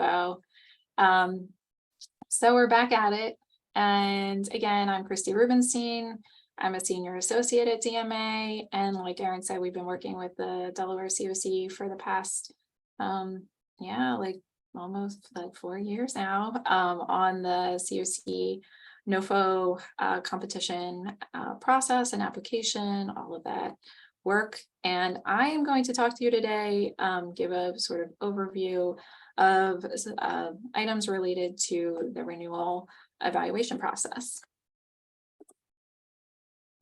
NOFO. So we're back at it. And again, I'm Christy Rubenstein. I'm a senior associate at DMA. And like Erin said, we've been working with the Delaware COC for the past, almost 4 years now on the COC NOFO competition process and application, all of that work. And I am going to talk to you today, give a sort of overview of items related to the renewal evaluation process.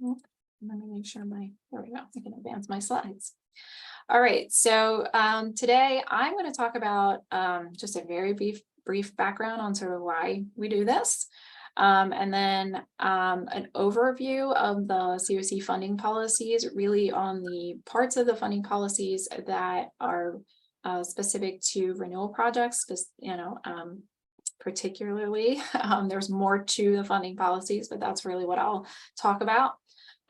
Let me make sure there we go, I can advance my slides. All right, so today I'm going to talk about just a very brief background on sort of why we do this. And then an overview of the COC funding policies, really on the parts of the funding policies that are specific to renewal projects, particularly. There's more to the funding policies, but that's really what I'll talk about.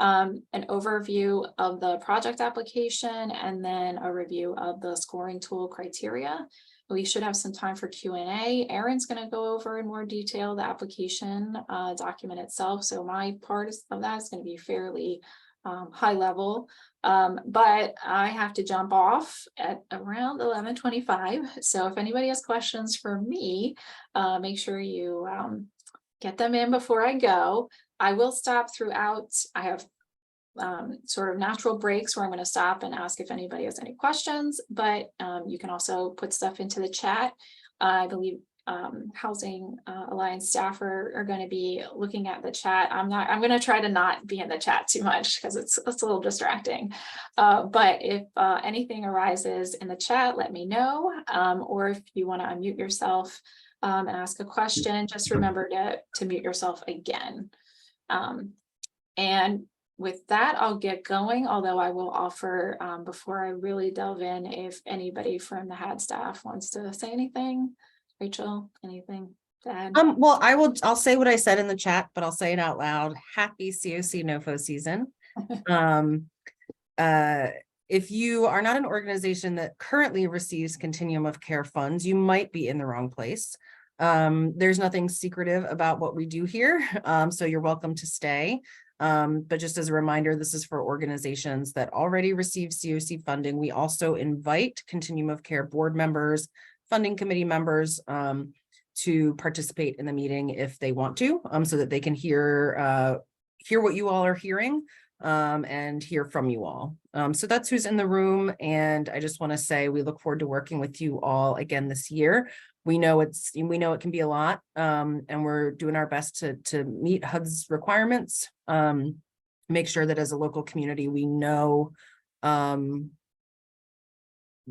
An overview of the project application, and then a review of the scoring tool criteria. We should have some time for Q&A. Erin's going to go over in more detail the application document itself. So my part of that is going to be fairly high level, but I have to jump off at around 11:25. So if anybody has questions for me, make sure you get them in before I go. I will stop throughout. I have sort of natural breaks where I'm going to stop and ask if anybody has any questions, but you can also put stuff into the chat. I believe Housing Alliance staff are going to be looking at the chat. I'm going to try to not be in the chat too much because it's a little distracting. But if anything arises in the chat, let me know. Or if you want to unmute yourself and ask a question, just remember to mute yourself again. And with that, I'll get going, although I will offer, before I really delve in, if anybody from the HAD staff wants to say anything. Rachel, anything to add? Well, I'll say what I said in the chat, but I'll say it out loud. Happy COC NOFO season. If you are not an organization that currently receives continuum of care funds, you might be in the wrong place. There's nothing secretive about what we do here, so you're welcome to stay. But just as a reminder, this is for organizations that already receive COC funding. We also invite continuum of care board members, funding committee members to participate in the meeting if they want to, so that they can hear what you all are hearing and hear from you all. So that's who's in the room. And I just want to say we look forward to working with you all again this year. We know it can be a lot, and we're doing our best to meet HUD's requirements, make sure that as a local community, we know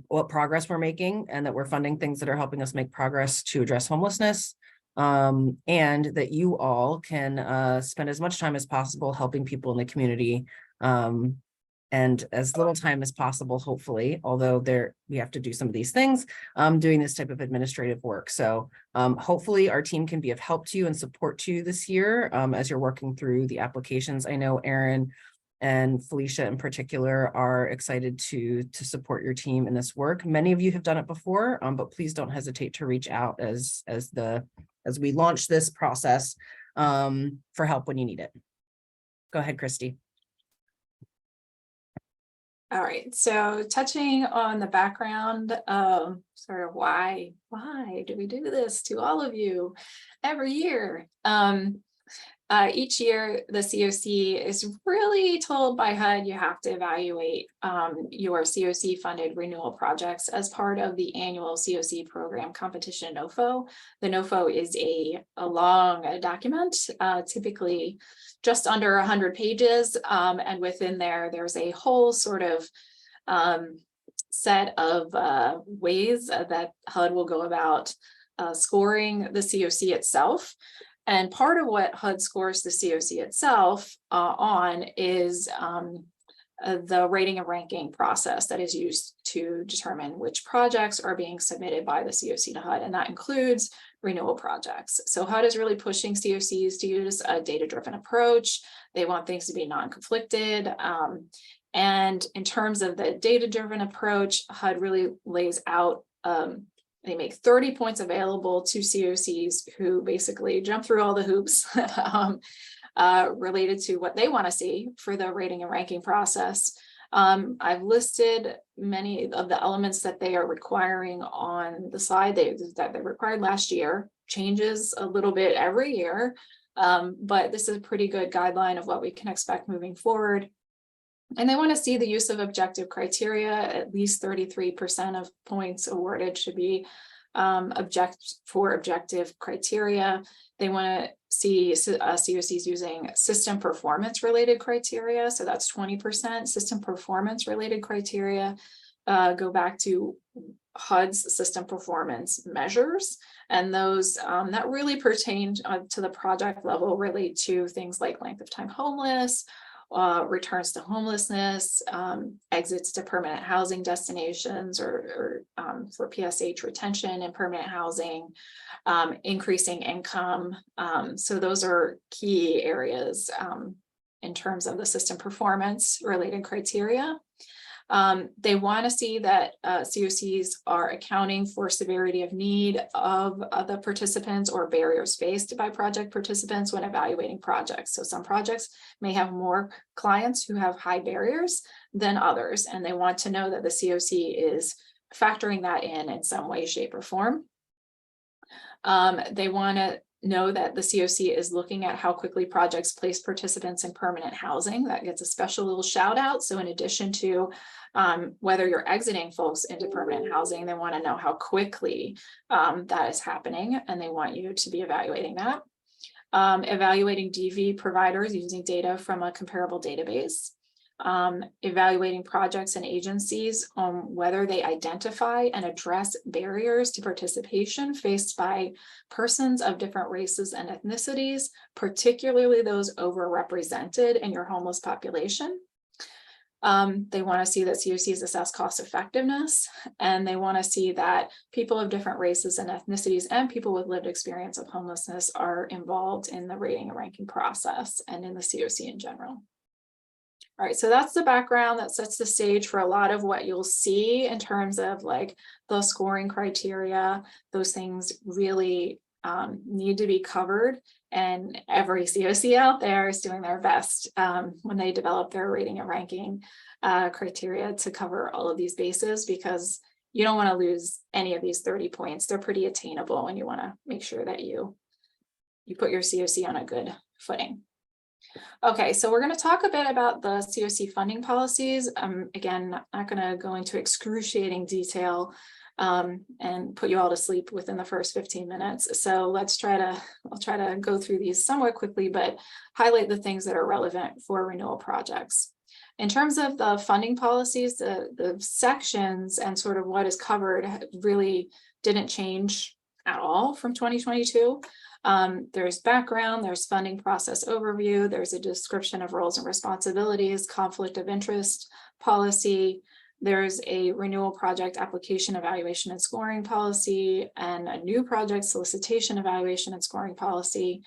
what progress we're making and that we're funding things that are helping us make progress to address homelessness, and that you all can spend as much time as possible helping people in the community, and as little time as possible, hopefully, although we have to do some of these things, doing this type of administrative work. So hopefully our team can be of help to you and support to you this year as you're working through the applications. I know Erin and Felicia in particular are excited to support your team in this work. Many of you have done it before, but please don't hesitate to reach out as we launch this process for help when you need it. Go ahead, Christy. All right, so touching on the background of sort of why do we do this to all of you every year? Each year, the COC is really told by HUD you have to evaluate your COC funded renewal projects as part of the annual COC program competition NOFO. The NOFO is a long document, typically just under 100 pages. And within there's a whole sort of set of ways that HUD will go about scoring the COC itself. And part of what HUD scores the COC itself on is the rating and ranking process that is used to determine which projects are being submitted by the COC to HUD, and that includes renewal projects. So HUD is really pushing COCs to use a data-driven approach. They want things to be non-conflicted. And in terms of the data-driven approach, HUD really lays out they make 30 points available to COCs who basically jump through all the hoops related to what they want to see for the rating and ranking process. I've listed many of the elements that they are requiring on the slide that they required last year. Changes a little bit every year, but this is a pretty good guideline of what we can expect moving forward. And they want to see the use of objective criteria. At least 33% of points awarded should be objective criteria. They want to see COCs using system performance related criteria. So that's 20%. System performance related criteria go back to HUD's system performance measures. And those that really pertain to the project level relate to things like length of time homeless, returns to homelessness, exits to permanent housing destinations or for PSH retention and permanent housing, increasing income. So those are key areas in terms of the system performance related criteria. They want to see that COCs are accounting for severity of need of the participants or barriers faced by project participants when evaluating projects. So some projects may have more clients who have high barriers than others, and they want to know that the COC is factoring that in some way, shape, or form. They want to know that the COC is looking at how quickly projects place participants in permanent housing. That gets a special little shout out. So in addition to whether you're exiting folks into permanent housing, they want to know how quickly that is happening, and they want you to be evaluating that. Evaluating DV providers using data from a comparable database. Evaluating projects and agencies on whether they identify and address barriers to participation faced by persons of different races and ethnicities, particularly those overrepresented in your homeless population. They want to see that COCs assess cost effectiveness, and they want to see that people of different races and ethnicities and people with lived experience of homelessness are involved in the rating and ranking process and in the COC in general. All right, so that's the background that sets the stage for a lot of what you'll see in terms of like the scoring criteria. Those things really need to be covered, and every COC out there is doing their best when they develop their rating and ranking criteria to cover all of these bases, because you don't want to lose any of these 30 points. They're pretty attainable, and you want to make sure that you put your COC on a good footing. Okay, so we're going to talk a bit about the COC funding policies. Again, not going to go into excruciating detail and put you all to sleep within the first 15 minutes. So I'll try to go through these somewhat quickly, but highlight the things that are relevant for renewal projects. In terms of the funding policies, the sections and sort of what is covered really didn't change at all from 2022. There's background, there's funding process overview, there's a description of roles and responsibilities, conflict of interest policy, there's a renewal project application evaluation and scoring policy, and a new project solicitation evaluation and scoring policy,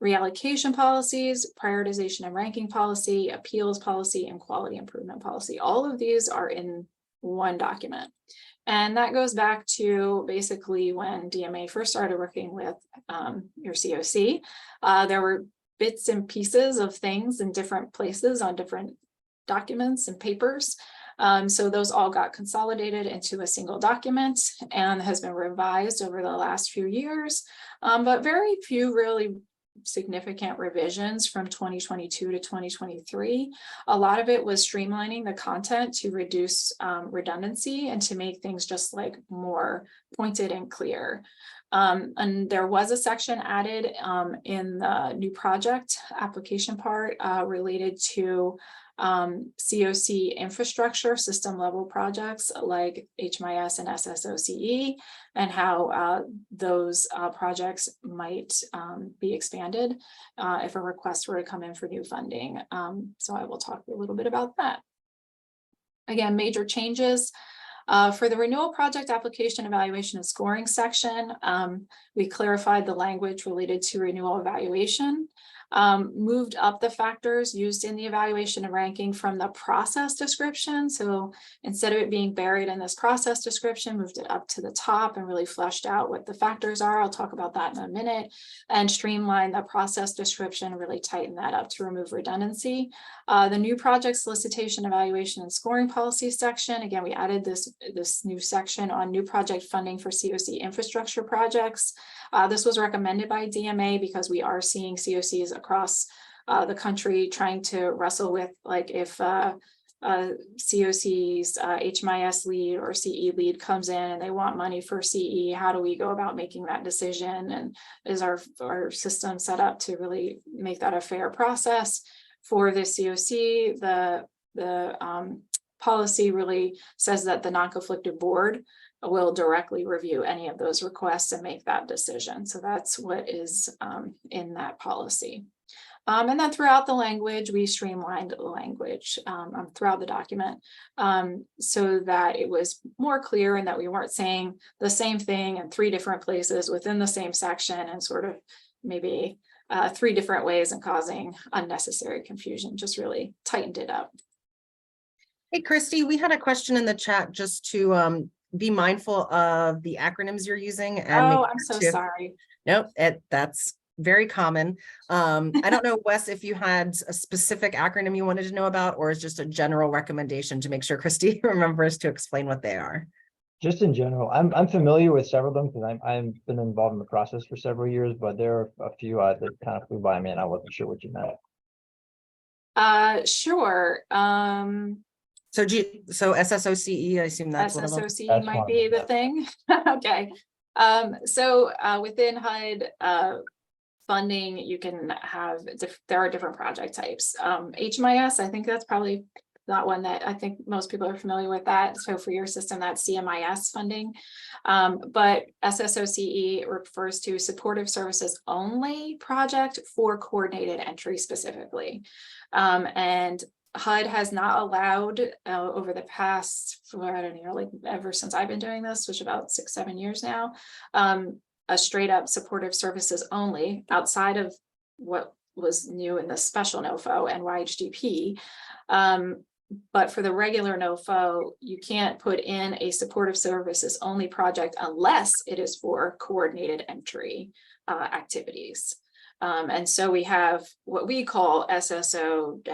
reallocation policies, prioritization and ranking policy, appeals policy, and quality improvement policy. All of these are in one document. And that goes back to basically when DMA first started working with your COC. There were bits and pieces of things in different places on different documents and papers. So those all got consolidated into a single document and has been revised over the last few years, but very few really significant revisions from 2022 to 2023. A lot of it was streamlining the content to reduce redundancy and to make things just like more pointed and clear. And there was a section added in the new project application part related to COC infrastructure system level projects like HMIS and SSOCE, and how those projects might be expanded if a request were to come in for new funding. So I will talk a little bit about that. Again, major changes. For the renewal project application evaluation and scoring section, we clarified the language related to renewal evaluation. moved up the factors used in the evaluation and ranking from the process description. So instead of it being buried in this process description, moved it up to the top and really fleshed out what the factors are. I'll talk about that in a minute, and streamline the process description, really tighten that up to remove redundancy. The new project solicitation, evaluation, and scoring policy section. Again, we added this new section on new project funding for COC infrastructure projects. This was recommended by DMA because we are seeing COCs across the country trying to wrestle with, like, if COC's HMIS lead or CE lead comes in and they want money for CE, how do we go about making that decision? And is our system set up to really make that a fair process for the COC? The policy really says that the non-conflicted board will directly review any of those requests and make that decision. So that's what is in that policy. And then throughout the language, we streamlined the language throughout the document so that it was more clear and that we weren't saying the same thing in 3 different places within the same section and sort of maybe 3 different ways and causing unnecessary confusion. Just really tightened it up. Hey, Christy, we had a question in the chat just to be mindful of the acronyms you're using. And I'm so sorry. Nope, that's very common. I don't know, Wes, if you had a specific acronym you wanted to know about, or is just a general recommendation to make sure Christy remembers to explain what they are. Just in general, I'm familiar with several of them because I've been involved in the process for several years, but there are a few that kind of flew by me and I wasn't sure what you meant. Sure. So SSOCE, I assume that's what SSOCE might be the thing. Okay. So within HUD funding, you can have, there are different project types. HMIS, I think that's probably not one that I think most people are familiar with that. So for your system, that's CMIS funding. But SSOCE refers to supportive services only project for coordinated entry specifically. And HUD has not allowed over the past, I don't know, like ever since I've been doing this, which about 6-7 years now, a straight up supportive services only outside of what was new in the special NOFO and YHDP. But for the regular NOFO, you can't put in a supportive services only project unless it is for coordinated entry activities. And so we have what we call SSO-CE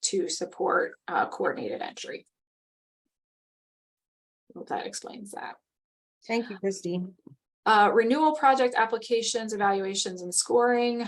to support coordinated entry. Well, that explains that. Thank you, Christy. Renewal project applications, evaluations, and scoring.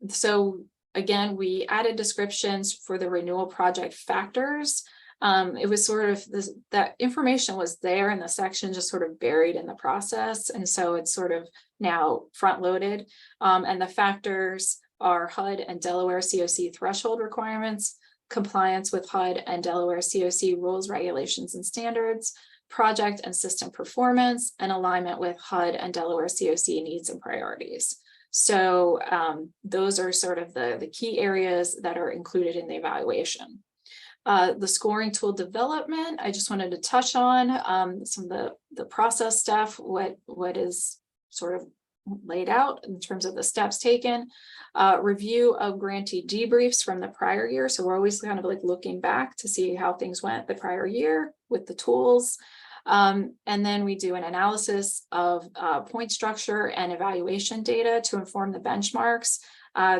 So again, we added descriptions for the renewal project factors. It was sort of this, that information was there in the section, just sort of buried in the process. And so it's sort of now front loaded. And the factors are HUD and Delaware COC threshold requirements, compliance with HUD and Delaware COC rules, regulations, and standards, project and system performance, and alignment with HUD and Delaware COC needs and priorities. So those are sort of the key areas that are included in the evaluation. The scoring tool development, I just wanted to touch on some of the process stuff, what is sort of laid out in terms of the steps taken. Review of grantee debriefs from the prior year. So we're always kind of like looking back to see how things went the prior year with the tools. And then we do an analysis of point structure and evaluation data to inform the benchmarks.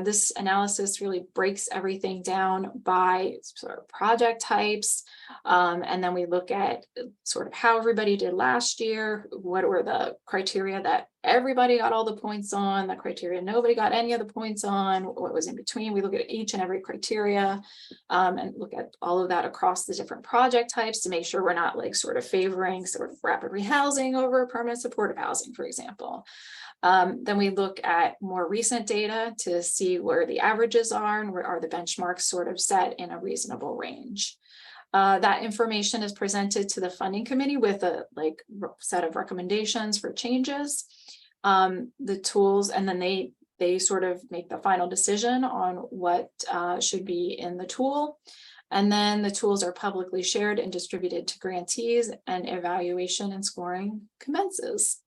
This analysis really breaks everything down by sort of project types. And then we look at sort of how everybody did last year, what were the criteria that everybody got all the points on, the criteria nobody got any of the points on, what was in between. We look at each and every criteria and look at all of that across the different project types to make sure we're not like sort of favoring sort of rapid rehousing over permanent supportive housing, for example. Then we look at more recent data to see where the averages are and where are the benchmarks sort of set in a reasonable range. That information is presented to the funding committee with a set of recommendations for changes. The tools, and then they sort of make the final decision on what should be in the tool. And then the tools are publicly shared and distributed to grantees, and evaluation and scoring commences.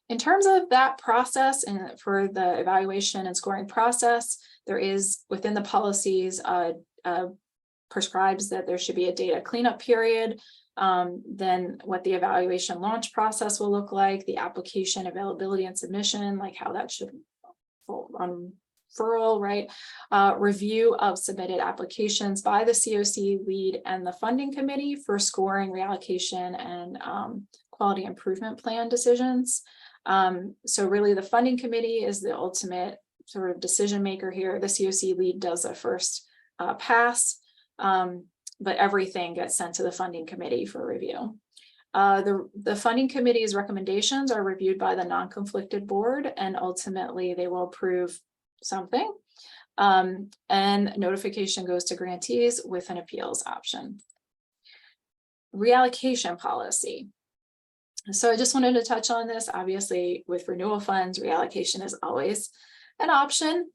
In terms of that process and for the evaluation and scoring process, there is within the policies prescribes that there should be a data cleanup period. Then what the evaluation launch process will look like, the application availability and submission, like how that should unfurl, right? Review of submitted applications by the COC lead and the funding committee for scoring, reallocation, and quality improvement plan decisions. So really the funding committee is the ultimate sort of decision maker here. The COC lead does a first pass, but everything gets sent to the funding committee for review. The funding committee's recommendations are reviewed by the non-conflicted board, and ultimately they will approve something. And notification goes to grantees with an appeals option. Reallocation policy. So I just wanted to touch on this. Obviously, with renewal funds, reallocation is always an option.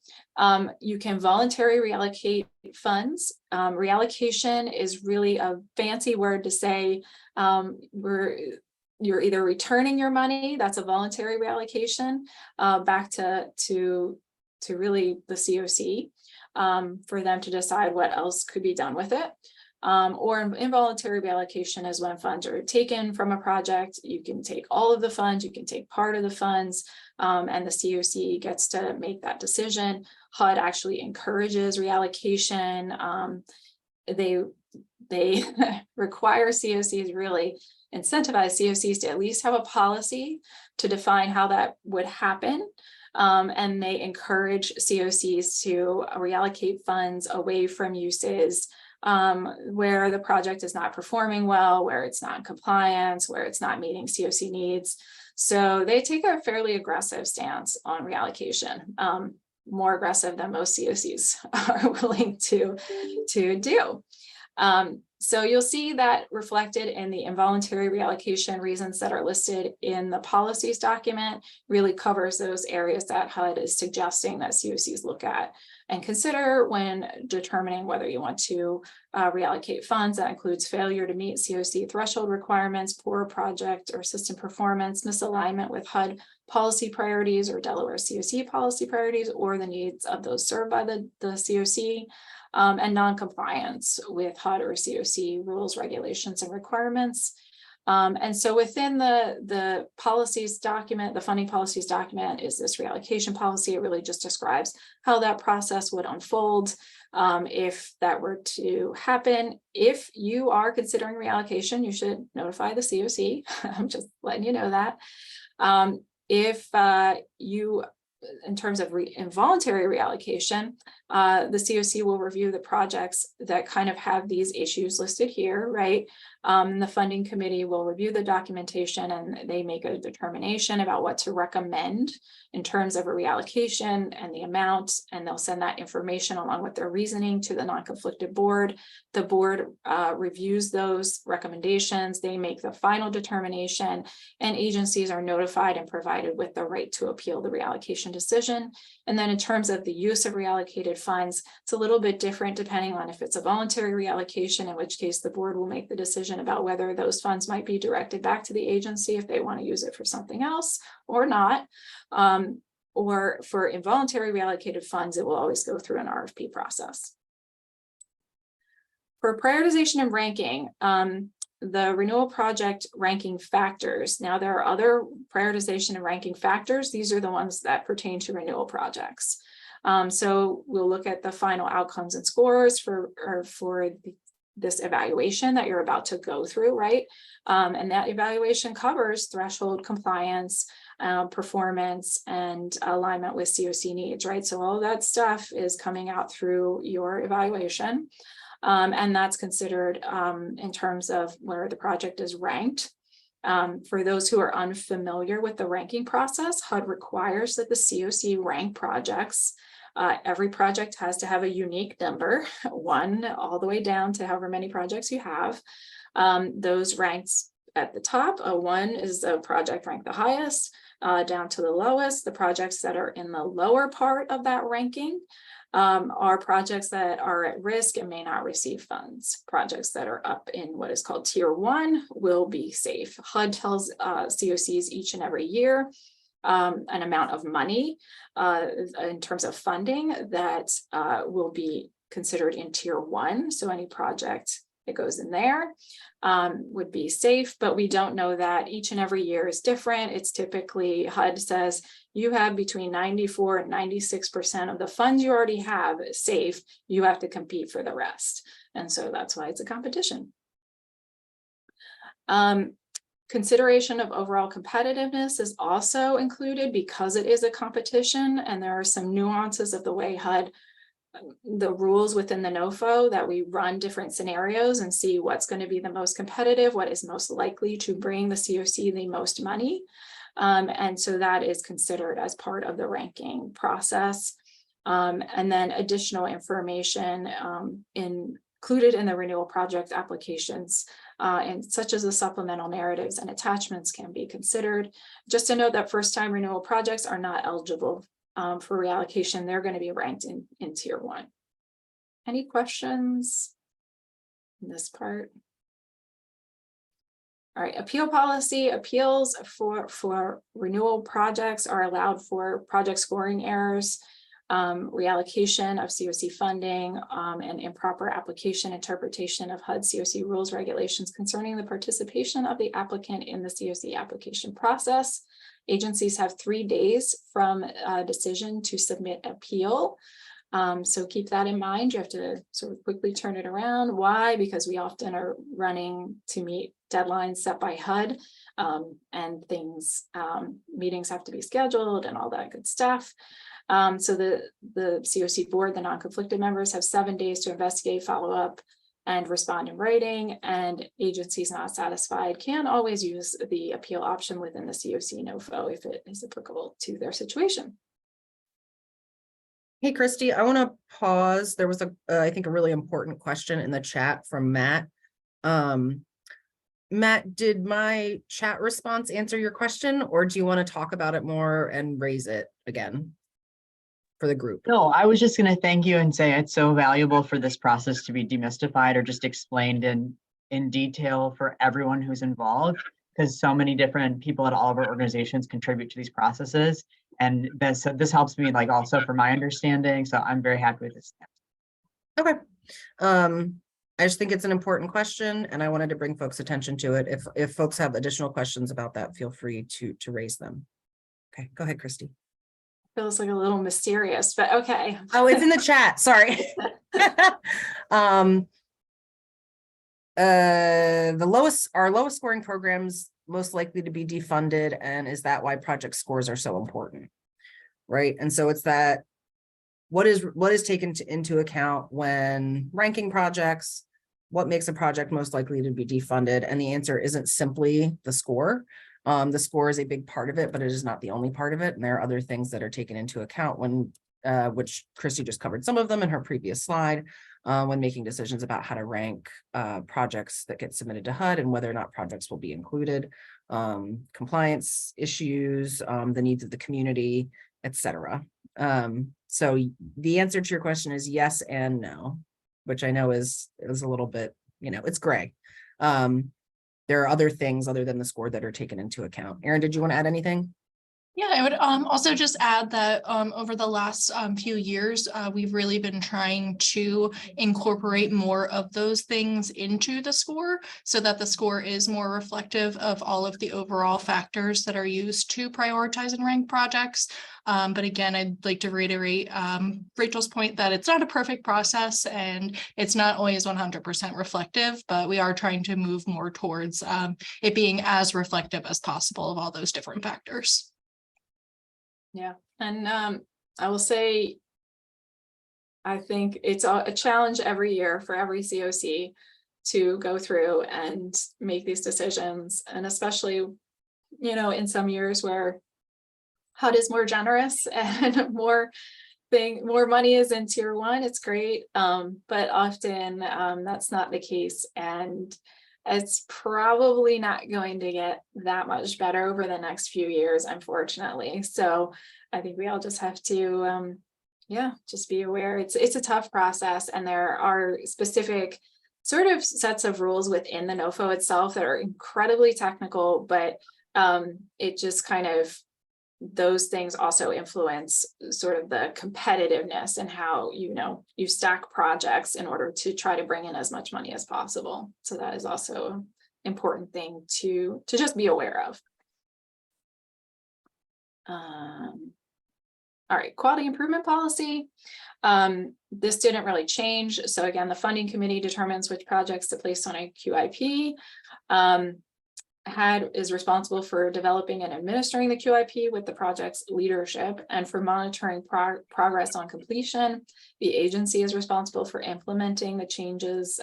You can voluntarily reallocate funds. Reallocation is really a fancy word to say you're either returning your money, that's a voluntary reallocation, back to really the COC for them to decide what else could be done with it. Or involuntary reallocation is when funds are taken from a project. You can take all of the funds, you can take part of the funds, and the COC gets to make that decision. HUD actually encourages reallocation. They require COCs, really incentivize COCs to at least have a policy to define how that would happen. And they encourage COCs to reallocate funds away from uses where the project is not performing well, where it's not in compliance, where it's not meeting COC needs. So they take a fairly aggressive stance on reallocation, more aggressive than most COCs are willing to do. So you'll see that reflected in the involuntary reallocation reasons that are listed in the policies document, really covers those areas that HUD is suggesting that COCs look at and consider when determining whether you want to reallocate funds. That includes failure to meet COC threshold requirements, poor project or system performance, misalignment with HUD policy priorities or Delaware COC policy priorities, or the needs of those served by the COC. And non-compliance with HUD or COC rules, regulations, and requirements. And so within the policies document, the funding policies document is this reallocation policy. It really just describes how that process would unfold if that were to happen. If you are considering reallocation, you should notify the COC. I'm just letting you know that. If you, in terms of involuntary reallocation, the COC will review the projects that kind of have these issues listed here, right? The funding committee will review the documentation and they make a determination about what to recommend in terms of a reallocation and the amount, and they'll send that information along with their reasoning to the non-conflicted board. The board reviews those recommendations, they make the final determination, and agencies are notified and provided with the right to appeal the reallocation decision. And then in terms of the use of reallocated funds, it's a little bit different depending on if it's a voluntary reallocation, in which case the board will make the decision about whether those funds might be directed back to the agency if they want to use it for something else or not. Or for involuntary reallocated funds, it will always go through an RFP process. For prioritization and ranking, the renewal project ranking factors. Now there are other prioritization and ranking factors. These are the ones that pertain to renewal projects. So we'll look at the final outcomes and scores for this evaluation that you're about to go through, right? And that evaluation covers threshold, compliance, performance, and alignment with COC needs, right? So all of that stuff is coming out through your evaluation. And that's considered in terms of where the project is ranked. For those who are unfamiliar with the ranking process, HUD requires that the COC rank projects. Every project has to have a unique number, 1 all the way down to however many projects you have. Those ranks at the top, a 1 is the project ranked the highest, down to the lowest. The projects that are in the lower part of that ranking are projects that are at risk and may not receive funds. Projects that are up in what is called tier 1 will be safe. HUD tells COCs each and every year an amount of money in terms of funding that will be considered in tier 1. So any project that goes in there would be safe, but we don't know that. Each and every year is different. It's typically HUD says you have between 94 and 96% of the funds you already have safe. You have to compete for the rest. And so that's why it's a competition. Consideration of overall competitiveness is also included because it is a competition, and there are some nuances of the way HUD, the rules within the NOFO, that we run different scenarios and see what's going to be the most competitive, what is most likely to bring the COC the most money. And so that is considered as part of the ranking process. And then additional information included in the renewal project applications, and such as the supplemental narratives and attachments can be considered. Just to note that first-time renewal projects are not eligible for reallocation. They're going to be ranked in tier 1. Any questions in this part? All right, appeal policy. Appeals for renewal projects are allowed for project scoring errors, reallocation of COC funding, and improper application interpretation of HUD COC rules regulations concerning the participation of the applicant in the COC application process. Agencies have 3 days from a decision to submit appeal. So keep that in mind. You have to sort of quickly turn it around. Why? Because we often are running to meet deadlines set by HUD, and things, meetings have to be scheduled and all that good stuff. So the COC board, the non-conflicted members, have 7 days to investigate, follow up, and respond in writing, and agencies not satisfied can always use the appeal option within the COC NOFO if it is applicable to their situation. Hey, Christy, I want to pause. There was I think a really important question in the chat from Matt. Matt, did my chat response answer your question, or do you want to talk about it more and raise it again for the group? No, I was just going to thank you and say it's so valuable for this process to be demystified or just explained in detail for everyone who's involved, because so many different people at all of our organizations contribute to these processes. And this helps me, like, also for my understanding. So I'm very happy with this. Okay. I just think it's an important question, and I wanted to bring folks' attention to it. If folks have additional questions about that, feel free to raise them. Okay, go ahead, Christy. Feels like a little mysterious, but okay. Oh, it's in the chat. Sorry. Our lowest scoring programs most likely to be defunded, and is that why project scores are so important, right? And so it's that what is taken into account when ranking projects, what makes a project most likely to be defunded, and the answer isn't simply the score. The score is a big part of it, but it is not the only part of it, and there are other things that are taken into account when which Christy just covered some of them in her previous slide, when making decisions about how to rank projects that get submitted to HUD and whether or not projects will be included, compliance issues, the needs of the community, etc. So the answer to your question is yes and no, which I know is a little bit, it's gray. There are other things other than the score that are taken into account. Erin, did you want to add anything? Yeah, I would also just add that over the last few years, we've really been trying to incorporate more of those things into the score so that the score is more reflective of all of the overall factors that are used to prioritize and rank projects. But again, I'd like to reiterate Rachel's point that it's not a perfect process and it's not always 100% reflective, but we are trying to move more towards it being as reflective as possible of all those different factors. Yeah, and I will say, I think it's a challenge every year for every COC to go through and make these decisions, and especially, in some years where HUD is more generous and more money is in tier 1, it's great, but often that's not the case, and it's probably not going to get that much better over the next few years, unfortunately. So I think we all just have to, just be aware. It's a tough process, and there are specific sort of sets of rules within the NOFO itself that are incredibly technical, but it just kind of those things also influence sort of the competitiveness and how, you stack projects in order to try to bring in as much money as possible. So that is also an important thing to just be aware of. All right, quality improvement policy. This didn't really change. So again, the funding committee determines which projects to place on a QIP. Is responsible for developing and administering the QIP with the project's leadership, and for monitoring progress on completion. The agency is responsible for implementing the changes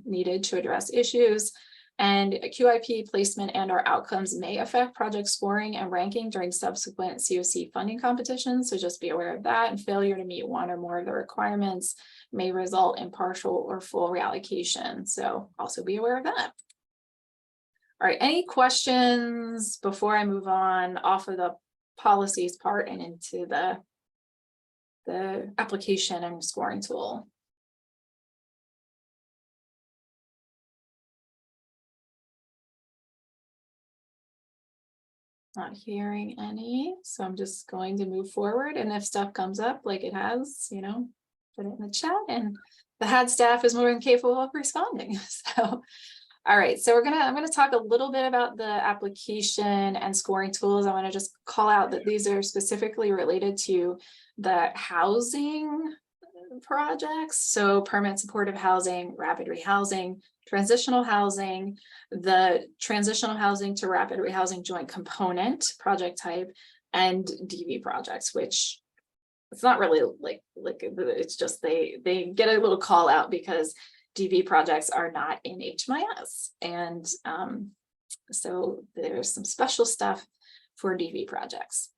needed to address issues. And QIP placement and/or outcomes may affect project scoring and ranking during subsequent COC funding competitions. So just be aware of that. And failure to meet one or more of the requirements may result in partial or full reallocation. So also be aware of that. All right, any questions before I move on off of the policies part and into the application and scoring tool? Not hearing any, so I'm just going to move forward, and if stuff comes up like it has, put it in the chat, and the HAD staff is more than capable of responding. So, all right, so I'm gonna talk a little bit about the application and scoring tools. I want to just call out that these are specifically related to the housing projects, so permanent supportive housing, rapid rehousing, transitional housing, the transitional housing to rapid rehousing joint component project type, and DV projects, which it's not really like it's just they get a little call out because DV projects are not in HMIS, and so there's some special stuff for DV projects.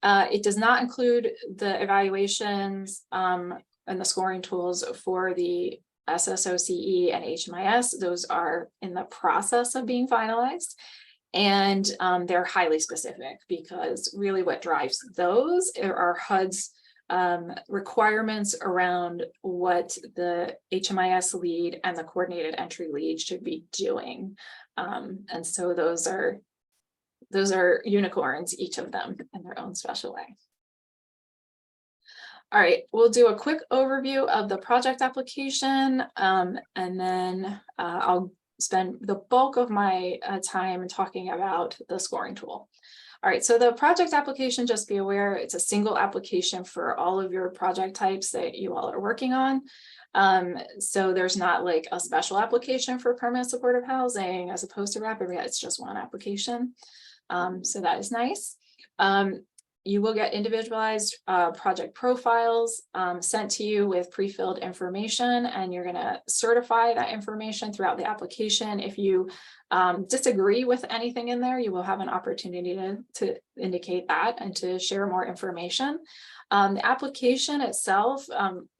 It does not include the evaluations and the scoring tools for the SSOCE and HMIS. Those are in the process of being finalized, and they're highly specific, because really what drives those are HUD's requirements around what the HMIS lead and the coordinated entry lead should be doing. And so those are unicorns, each of them in their own special way. All right, we'll do a quick overview of the project application, and then I'll spend the bulk of my time talking about the scoring tool. All right, so the project application, just be aware, it's a single application for all of your project types that you all are working on. So there's not like a special application for permanent supportive housing as opposed to rapid rehab. It's just one application. So that is nice. You will get individualized project profiles sent to you with pre-filled information, and you're going to certify that information throughout the application. If you disagree with anything in there, you will have an opportunity to indicate that and to share more information. The application itself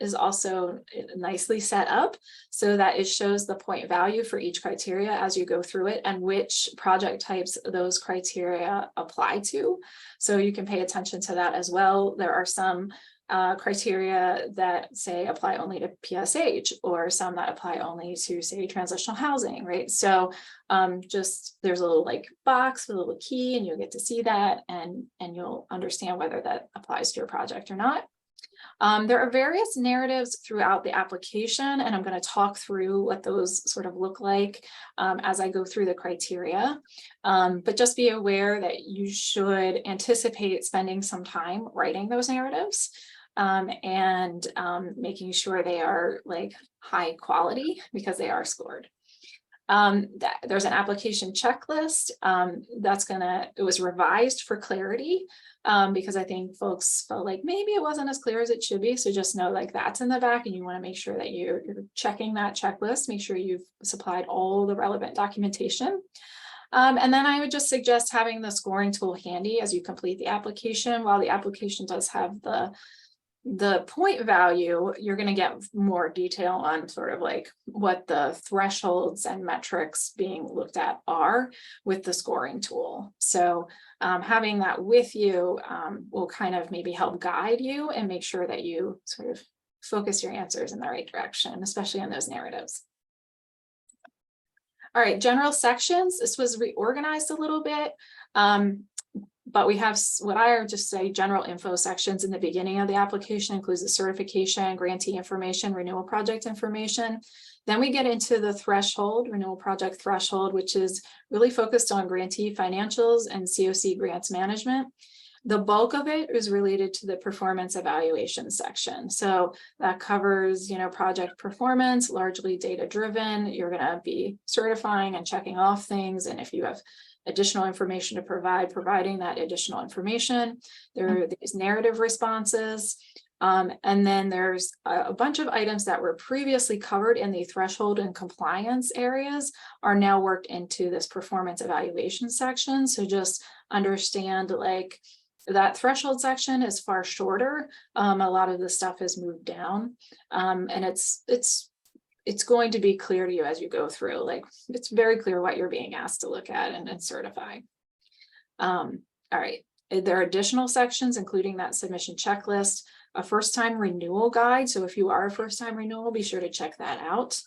is also nicely set up so that it shows the point value for each criteria as you go through it and which project types those criteria apply to. So you can pay attention to that as well. There are some criteria that say apply only to PSH, or some that apply only to, say, transitional housing, right? So just there's a little like box with a little key, and you'll get to see that, and you'll understand whether that applies to your project or not. There are various narratives throughout the application, and I'm going to talk through what those sort of look like as I go through the criteria. But just be aware that you should anticipate spending some time writing those narratives and making sure they are like high quality, because they are scored. There's an application checklist it was revised for clarity because I think folks felt like maybe it wasn't as clear as it should be. So just know like that's in the back, and you want to make sure that you're checking that checklist, make sure you've supplied all the relevant documentation. And then I would just suggest having the scoring tool handy as you complete the application. While the application does have the point value, you're going to get more detail on sort of like what the thresholds and metrics being looked at are with the scoring tool. So having that with you will kind of maybe help guide you and make sure that you sort of focus your answers in the right direction, especially on those narratives. All right, general sections. This was reorganized a little bit. But we have what I would just say general info sections in the beginning of the application, includes the certification, grantee information, renewal project information. Then we get into the threshold, renewal project threshold, which is really focused on grantee financials and COC grants management. The bulk of it is related to the performance evaluation section. So that covers, project performance, largely data driven. You're going to be certifying and checking off things. And if you have additional information to providing that additional information. There are these narrative responses. And then there's a bunch of items that were previously covered in the threshold and compliance areas are now worked into this performance evaluation section. So just understand like that threshold section is far shorter. A lot of the stuff has moved down, and it's going to be clear to you as you go through. Like it's very clear what you're being asked to look at and certify. All right, there are additional sections, including that submission checklist, a first-time renewal guide. So if you are a first-time renewal, be sure to check that out.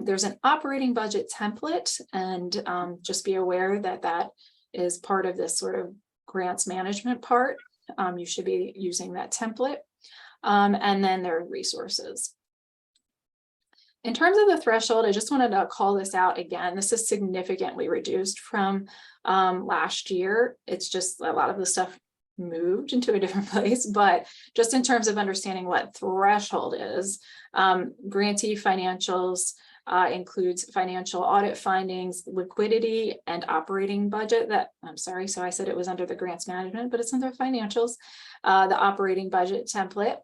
There's an operating budget template, and just be aware that that is part of this sort of grants management part. You should be using that template. And then there are resources. In terms of the threshold, I just wanted to call this out again. This is significantly reduced from last year. It's just a lot of the stuff moved into a different place, but just in terms of understanding what threshold is, grantee financials includes financial audit findings, liquidity, and operating budget. I'm sorry, so I said it was under the grants management, but it's under financials, the operating budget template.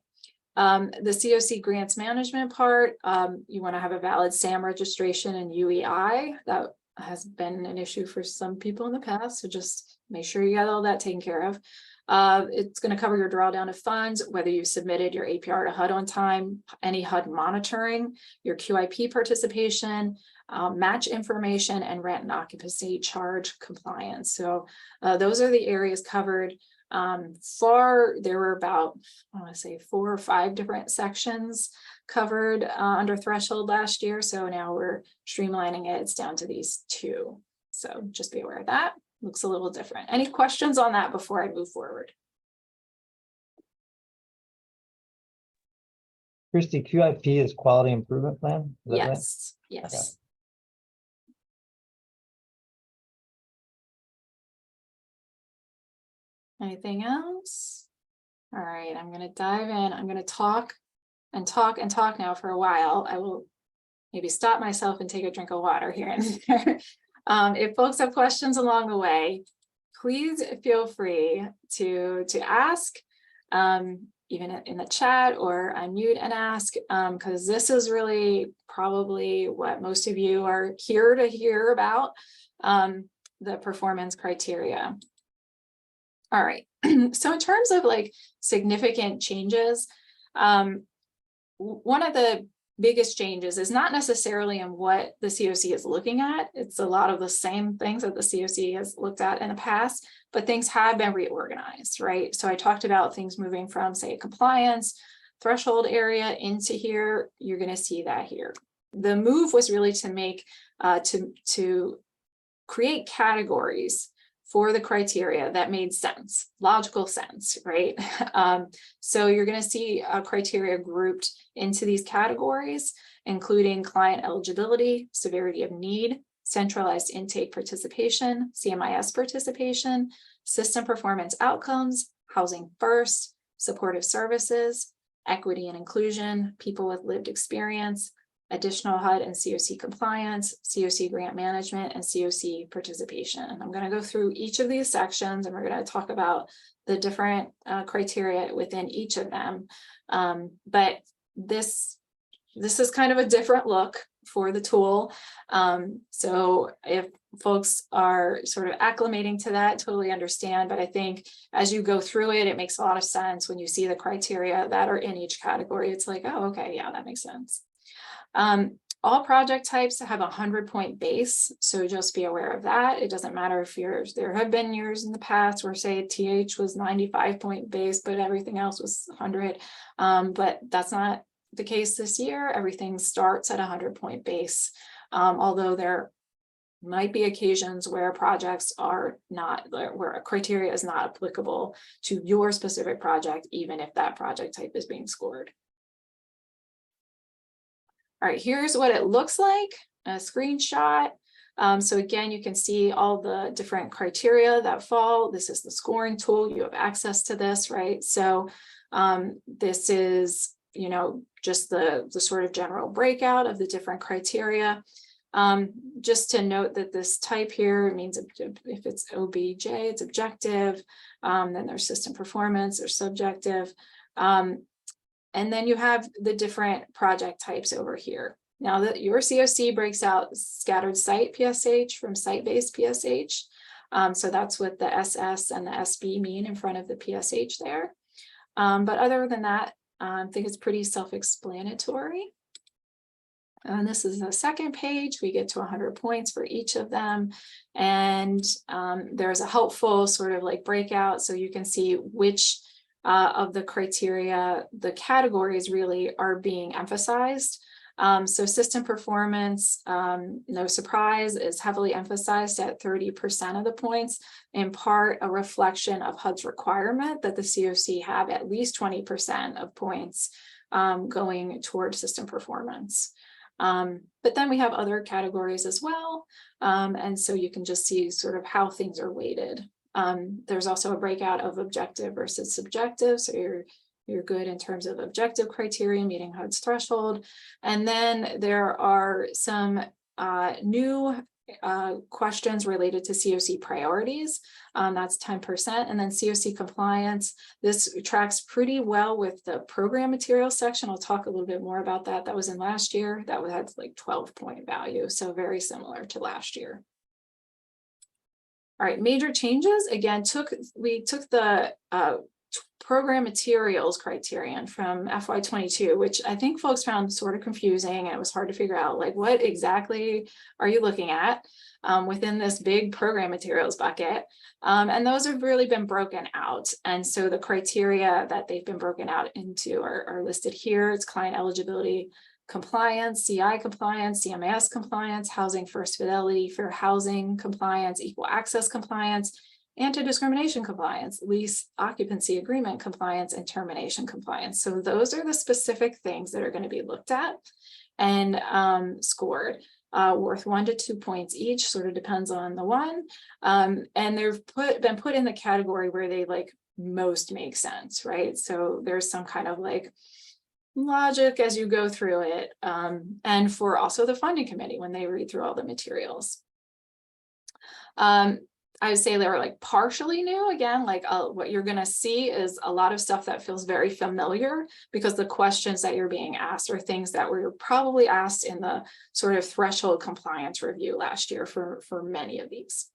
The COC grants management part, you want to have a valid SAM registration and UEI. That has been an issue for some people in the past, so just make sure you got all that taken care of. It's going to cover your drawdown of funds, whether you submitted your APR to HUD on time, any HUD monitoring, your QIP participation, match information, and rent and occupancy charge compliance. So those are the areas covered. There were about, I want to say 4 or 5 different sections covered under threshold last year. So now we're streamlining it. It's down to these 2. So just be aware of that. Looks a little different. Any questions on that before I move forward? Christy, QIP is quality improvement plan? Is that right? Yes, yes. Okay. Anything else? All right, I'm going to dive in. I'm going to talk and talk and talk now for a while. I will maybe stop myself and take a drink of water here and there. If folks have questions along the way, please feel free to ask, even in the chat, or unmute and ask, because this is really probably what most of you are here to hear about, the performance criteria. All right, so in terms of like significant changes, one of the biggest changes is not necessarily in what the COC is looking at. It's a lot of the same things that the COC has looked at in the past, but things have been reorganized, right? So I talked about things moving from, say, a compliance threshold area into here. You're going to see that here. The move was really to make, to create categories for the criteria that made sense, logical sense, right? So you're going to see criteria grouped into these categories, including client eligibility, severity of need, centralized intake participation, CMIS participation, system performance outcomes, housing first, supportive services, equity and inclusion, people with lived experience, additional HUD and COC compliance, COC grant management, and COC participation. I'm going to go through each of these sections, and we're going to talk about the different criteria within each of them. But this is kind of a different look for the tool. So if folks are sort of acclimating to that, totally understand. But I think as you go through it, it makes a lot of sense when you see the criteria that are in each category. It's like, oh, okay, yeah, that makes sense. All project types have a 100-point base, so just be aware of that. It doesn't matter if there have been years in the past where, say, TH was 95-point base, but everything else was 100. But that's not the case this year. Everything starts at a 100-point base, although there might be occasions where projects are not, where a criteria is not applicable to your specific project, even if that project type is being scored. All right, here's what it looks like, a screenshot. So again, you can see all the different criteria that fall. This is the scoring tool. You have access to this, right? So this is, you know, just the sort of general breakout of the different criteria. Just to note that this type here means if it's OBJ, it's objective. Then there's system performance or subjective. And then you have the different project types over here. Now that your COC breaks out scattered site PSH from site-based PSH. So that's what the SS and the SB mean in front of the PSH there. But other than that, I think it's pretty self-explanatory. And this is the second page. We get to 100 points for each of them. And there's a helpful sort of like breakout. So you can see which of the criteria, the categories really are being emphasized. So system performance, no surprise, is heavily emphasized at 30% of the points, in part a reflection of HUD's requirement that the COC have at least 20% of points going toward system performance. But then we have other categories as well. And so you can just see sort of how things are weighted. There's also a breakout of objective versus subjective. So you're good in terms of objective criteria, meeting HUD's threshold. And then there are some new questions related to COC priorities. That's 10%. And then COC compliance. This tracks pretty well with the program materials section. I'll talk a little bit more about that. That was in last year. That had like 12-point value. So very similar to last year. All right, major changes. Again, we took the program materials criterion from FY22, which I think folks found sort of confusing, and it was hard to figure out like what exactly are you looking at within this big program materials bucket. And those have really been broken out. And so the criteria that they've been broken out into are listed here. It's client eligibility compliance, CI compliance, CMAS compliance, housing first fidelity, fair housing compliance, equal access compliance, anti-discrimination compliance, lease occupancy agreement compliance, and termination compliance. So those are the specific things that are going to be looked at and scored, worth 1 to 2 points each, sort of depends on the one. And they've been put in the category where they like most make sense, right? So there's some kind of like logic as you go through it, and for also the funding committee when they read through all the materials. I would say they're like partially new. Again, like what you're going to see is a lot of stuff that feels very familiar because the questions that you're being asked are things that were probably asked in the sort of threshold compliance review last year for many of these.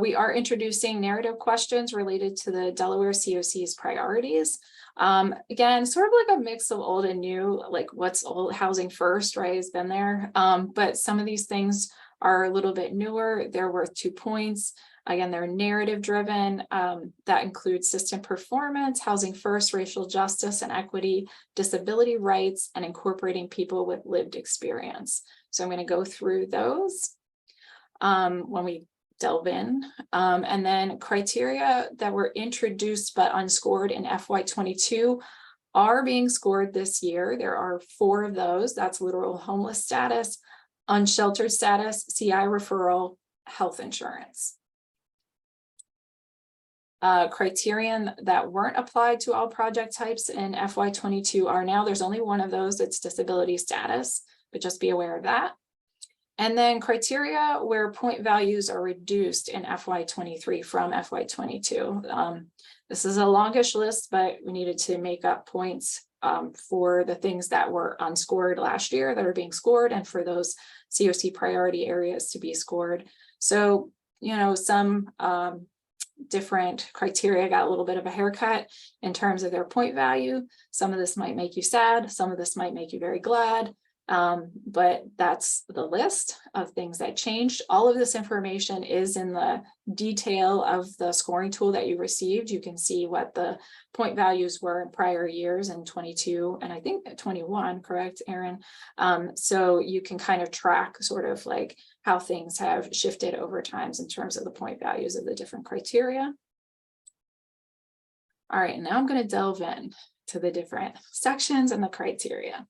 We are introducing narrative questions related to the Delaware COC's priorities. Again, sort of like a mix of old and new, like what's old housing first, right, has been there. But some of these things are a little bit newer. They're worth 2 points. Again, they're narrative driven. That includes system performance, housing first, racial justice and equity, disability rights, and incorporating people with lived experience. So I'm going to go through those when we delve in. And then criteria that were introduced but unscored in FY22 are being scored this year. There are 4 of those. That's literal homeless status, unsheltered status, CI referral, health insurance. Criterion that weren't applied to all project types in FY22 are now, there's only one of those, it's disability status, but just be aware of that. And then criteria where point values are reduced in FY23 from FY22. This is a longish list, but we needed to make up points for the things that were unscored last year that are being scored, and for those COC priority areas to be scored. So, you know, some different criteria got a little bit of a haircut in terms of their point value. Some of this might make you sad, some of this might make you very glad. But that's the list of things that changed. All of this information is in the detail of the scoring tool that you received. You can see what the point values were in prior years in 22 and I think 21, correct, Aaron? So you can kind of track sort of like how things have shifted over time in terms of the point values of the different criteria. All right, now I'm going to delve in to the different sections and the criteria.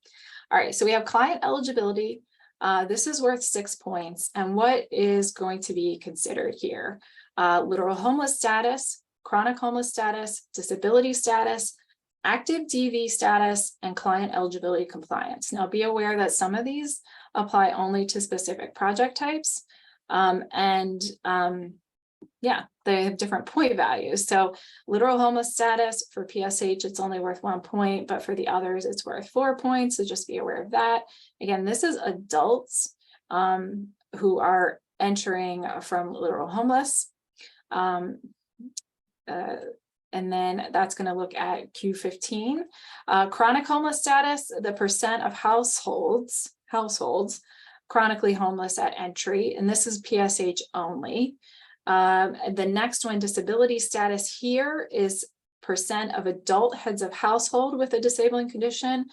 All right, so we have client eligibility. This is worth 6 points. And what is going to be considered here? Literal homeless status, chronic homeless status, disability status, active DV status, and client eligibility compliance. Now be aware that some of these apply only to specific project types. Yeah, they have different point values. So literal homeless status for PSH, it's only worth 1 point, but for the others, it's worth 4 points. So just be aware of that. Again, this is adults who are entering from literal homeless. And then that's going to look at Q15. Chronic homeless status, the percent of households chronically homeless at entry, and this is PSH only. The next one, disability status, here is percent of adult heads of household with a disabling condition,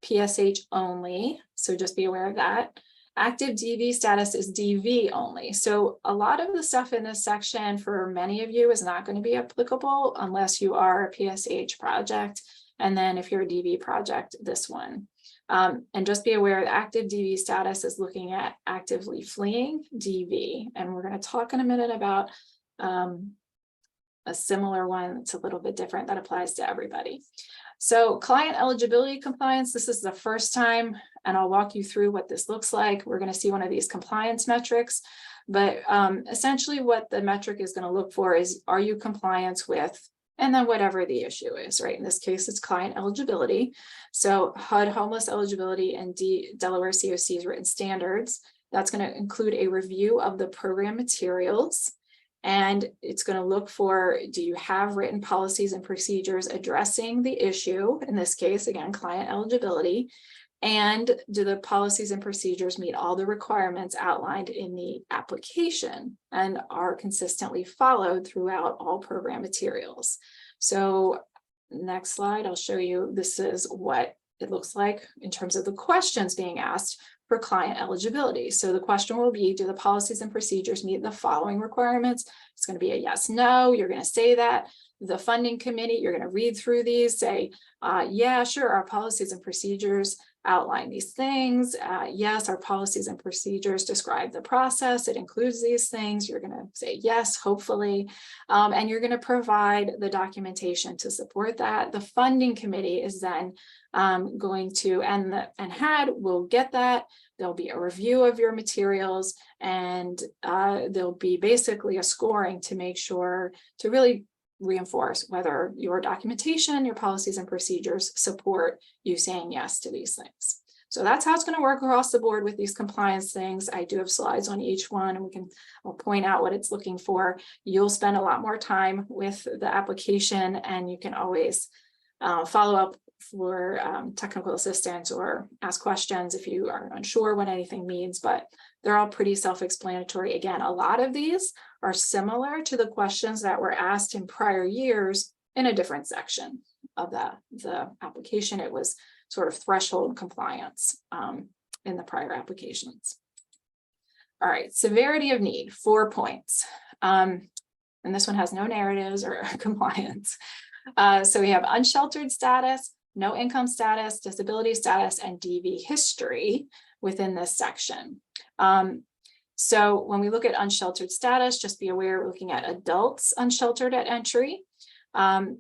PSH only. So just be aware of that. Active DV status is DV only. So a lot of the stuff in this section for many of you is not going to be applicable unless you are a PSH project. And then if you're a DV project, this one. And just be aware that active DV status is looking at actively fleeing DV. And we're going to talk in a minute about a similar one that's a little bit different that applies to everybody. So client eligibility compliance, this is the first time, and I'll walk you through what this looks like. We're going to see one of these compliance metrics, but essentially what the metric is going to look for is, are you compliant with, and then whatever the issue is, right? In this case, it's client eligibility. So HUD homeless eligibility and Delaware COC's written standards. That's going to include a review of the program materials. And it's going to look for, do you have written policies and procedures addressing the issue? In this case, again, client eligibility. And do the policies and procedures meet all the requirements outlined in the application and are consistently followed throughout all program materials? So next slide, I'll show you, this is what it looks like in terms of the questions being asked for client eligibility. So the question will be, do the policies and procedures meet the following requirements? It's going to be a yes, no. You're going to say that. The funding committee, you're going to read through these, say, yeah, sure, our policies and procedures outline these things. Yes, our policies and procedures describe the process. It includes these things. You're going to say yes, hopefully, and you're going to provide the documentation to support that. The funding committee is then going to, will get that. There'll be a review of your materials, and there'll be basically a scoring to make sure to really reinforce whether your documentation, your policies and procedures support you saying yes to these things. So that's how it's going to work across the board with these compliance things. I do have slides on each one, and I'll point out what it's looking for. You'll spend a lot more time with the application, and you can always follow up for technical assistance or ask questions if you are unsure what anything means, but they're all pretty self-explanatory. Again, a lot of these are similar to the questions that were asked in prior years in a different section of the application. It was sort of threshold compliance in the prior applications. All right, severity of need, 4 points. And this one has no narratives or compliance. So we have unsheltered status, no income status, disability status, and DV history within this section. So when we look at unsheltered status, just be aware we're looking at adults unsheltered at entry.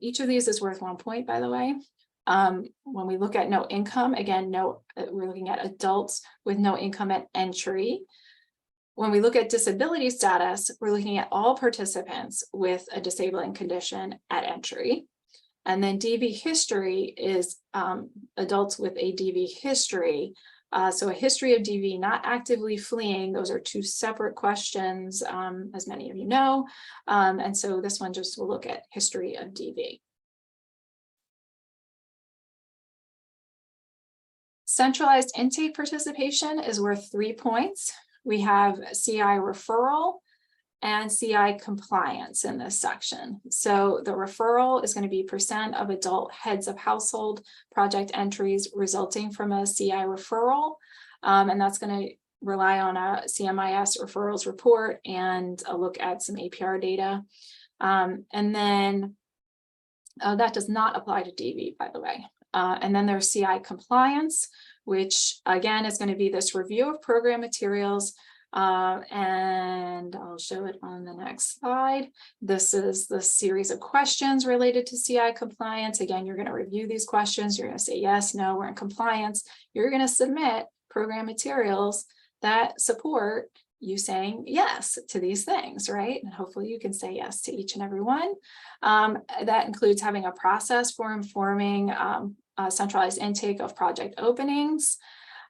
Each of these is worth 1 point, by the way. When we look at no income, again, we're looking at adults with no income at entry. When we look at disability status, we're looking at all participants with a disabling condition at entry. And then DV history is adults with a DV history. So a history of DV not actively fleeing, those are two separate questions, as many of you know. And so this one just will look at history of DV. Centralized intake participation is worth 3 points. We have CI referral and CI compliance in this section. So the referral is going to be percent of adult heads of household project entries resulting from a CI referral. And that's going to rely on a CMIS referrals report and a look at some APR data. And then that does not apply to DV, by the way. And then there's CI compliance, which again is going to be this review of program materials. And I'll show it on the next slide. This is the series of questions related to CI compliance. Again, you're going to review these questions. You're going to say, yes, no, we're in compliance. You're going to submit program materials that support you saying yes to these things, right? And hopefully you can say yes to each and every one. That includes having a process for informing centralized intake of project openings,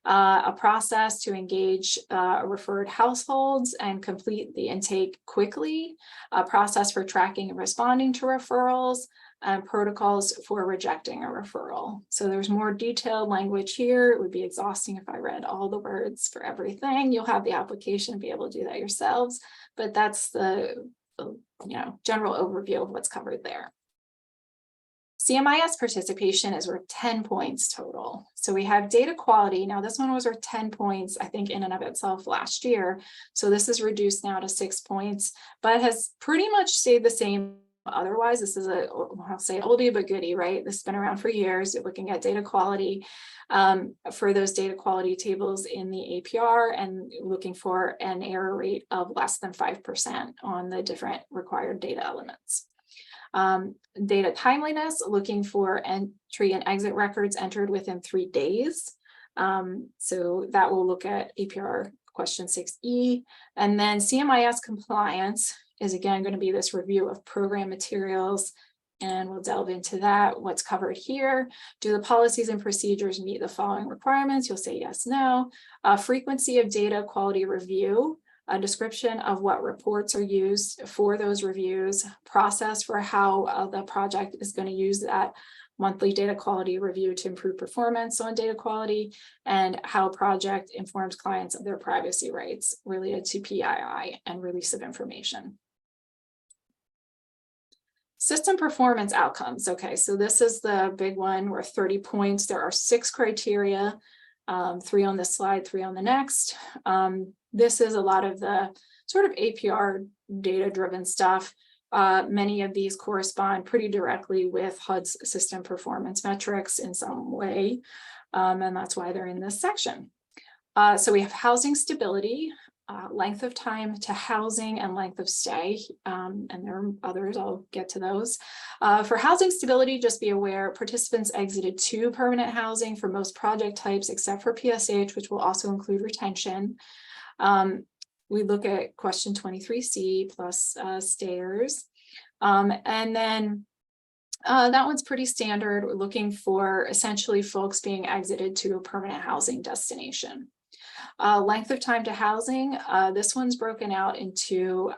a process to engage referred households and complete the intake quickly, a process for tracking and responding to referrals, and protocols for rejecting a referral. So there's more detailed language here. It would be exhausting if I read all the words for everything. You'll have the application and be able to do that yourselves, but that's the general overview of what's covered there. CMIS participation is worth 10 points total. So we have data quality. Now this one was worth 10 points, I think, in and of itself last year. So this is reduced now to 6 points, but has pretty much stayed the same. Otherwise, this is I'll say oldie but goodie, right? This has been around for years. You're looking at data quality for those data quality tables in the APR and looking for an error rate of less than 5% on the different required data elements. Data timeliness, looking for entry and exit records entered within 3 days. So that will look at APR question 6E. And then CMIS compliance is again going to be this review of program materials. And we'll delve into that, what's covered here. Do the policies and procedures meet the following requirements? You'll say yes, no. Frequency of data quality review, a description of what reports are used for those reviews, process for how the project is going to use that monthly data quality review to improve performance on data quality, and how project informs clients of their privacy rights related to PII and release of information. System performance outcomes. Okay, so this is the big one worth 30 points. There are 6 criteria, 3 on this slide, 3 on the next. This is a lot of the sort of APR data-driven stuff. Many of these correspond pretty directly with HUD's system performance metrics in some way, and that's why they're in this section. So we have housing stability, length of time to housing, and length of stay, and there are others, I'll get to those. For housing stability, just be aware participants exited to permanent housing for most project types except for PSH, which will also include retention. We look at question 23C plus stairs, and then that one's pretty standard. We're looking for essentially folks being exited to a permanent housing destination. Length of time to housing, this one's broken out into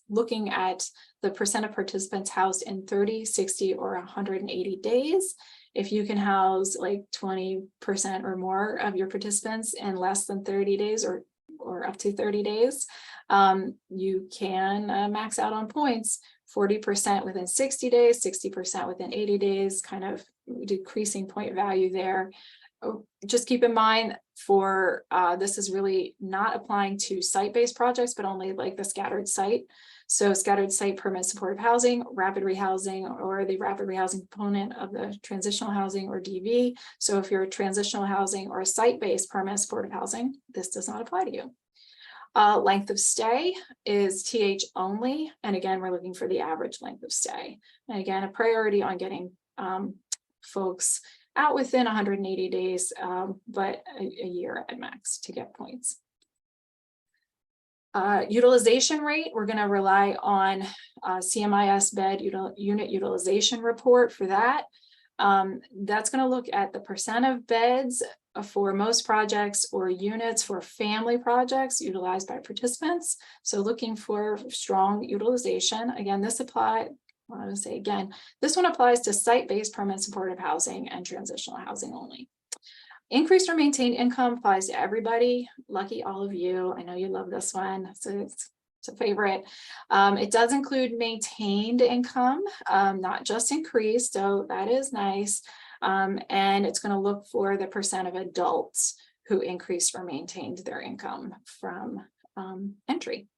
looking at the percent of participants housed in 30, 60, or 180 days. If you can house like 20% or more of your participants in less than 30 days or up to 30 days, you can max out on points. 40% within 60 days, 60% within 80 days, kind of decreasing point value there. Just keep in mind for this is really not applying to site-based projects, but only like the scattered site. So scattered site permanent supportive housing, rapid rehousing, or the rapid rehousing component of the transitional housing or DV. So if you're a transitional housing or a site-based permanent supportive housing, this does not apply to you. Length of stay is TH only. And again, we're looking for the average length of stay. And again, a priority on getting folks out within 180 days, but a year at max to get points. Utilization rate, we're going to rely on CMIS bed unit utilization report for that. That's going to look at the percent of beds for most projects or units for family projects utilized by participants. So looking for strong utilization. Again, this applies. I want to say again, this one applies to site-based permanent supportive housing and transitional housing only. Increased or maintained income applies to everybody. Lucky all of you. I know you love this one. So it's a favorite. It does include maintained income, not just increased. So that is nice. And it's going to look for the percent of adults who increased or maintained their income from entry.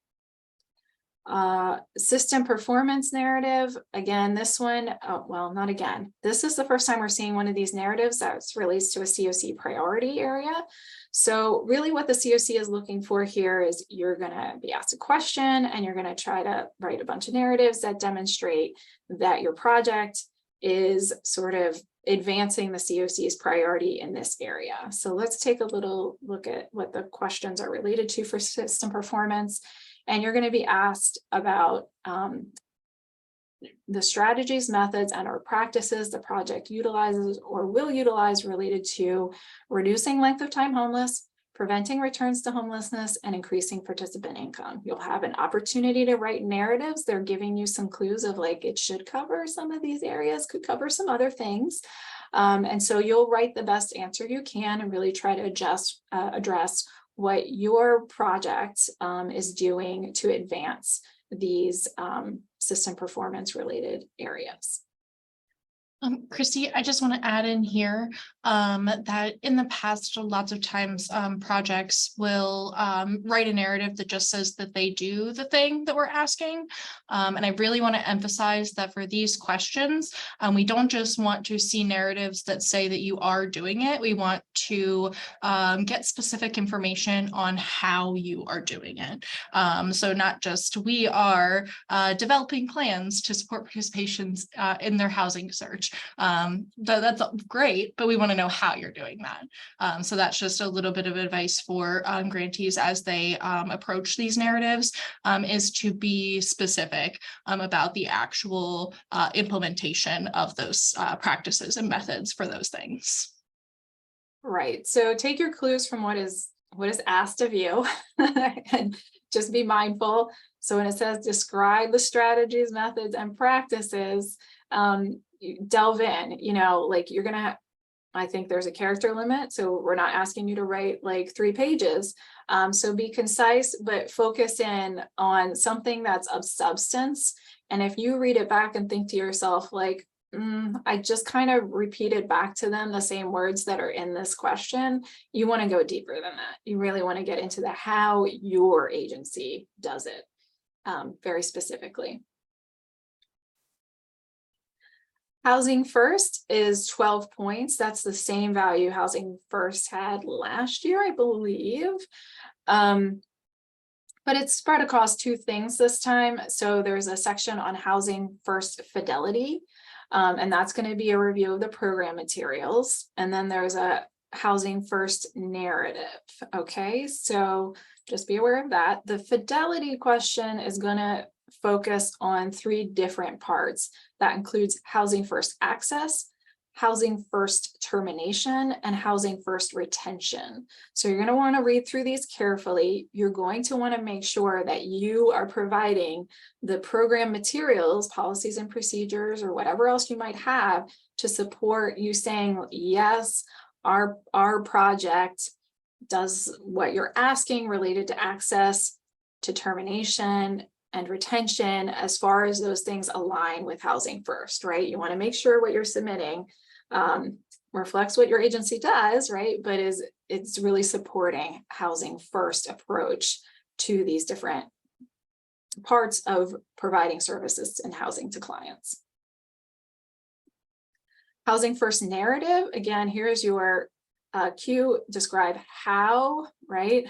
System performance narrative. Again, this one, well, not again. This is the first time we're seeing one of these narratives that relates to a COC priority area. So really what the COC is looking for here is you're going to be asked a question and you're going to try to write a bunch of narratives that demonstrate that your project is sort of advancing the COC's priority in this area. So let's take a little look at what the questions are related to for system performance. And you're going to be asked about the strategies, methods, and or practices the project utilizes or will utilize related to reducing length of time homeless, preventing returns to homelessness, and increasing participant income. You'll have an opportunity to write narratives. They're giving you some clues of like, it should cover some of these areas, could cover some other things. And so you'll write the best answer you can and really try to address what your project is doing to advance these system performance related areas. Christy, I just want to add in here that in the past, lots of times projects will write a narrative that just says that they do the thing that we're asking. And I really want to emphasize that for these questions, we don't just want to see narratives that say that you are doing it. We want to get specific information on how you are doing it. So not just we are developing plans to support participation in their housing search. That's great, but we want to know how you're doing that. So that's just a little bit of advice for grantees as they approach these narratives, is to be specific about the actual implementation of those practices and methods for those things. Right. So take your clues from what is asked of you and just be mindful. So when it says describe the strategies, methods, and practices, delve in, like you're going to, I think there's a character limit. So we're not asking you to write like 3 pages. So be concise, but focus in on something that's of substance. And if you read it back and think to yourself, like, I just kind of repeated back to them the same words that are in this question, you want to go deeper than that. You really want to get into the how your agency does it very specifically. Housing First is 12 points. That's the same value Housing First had last year, I believe. But it's spread across 2 things this time. So there's a section on Housing First fidelity, and that's going to be a review of the program materials. And then there's a Housing First narrative. Okay, so just be aware of that. The fidelity question is going to focus on 3 different parts. That includes Housing First access, Housing First termination, and Housing First retention. So you're going to want to read through these carefully. You're going to want to make sure that you are providing the program materials, policies and procedures, or whatever else you might have to support you saying, yes, our project does what you're asking related to access, to termination, and retention, as far as those things align with Housing First, right? You want to make sure what you're submitting reflects what your agency does, right? But it's really supporting Housing First approach to these different parts of providing services and housing to clients. Housing First narrative, again, here's your cue, describe how, right?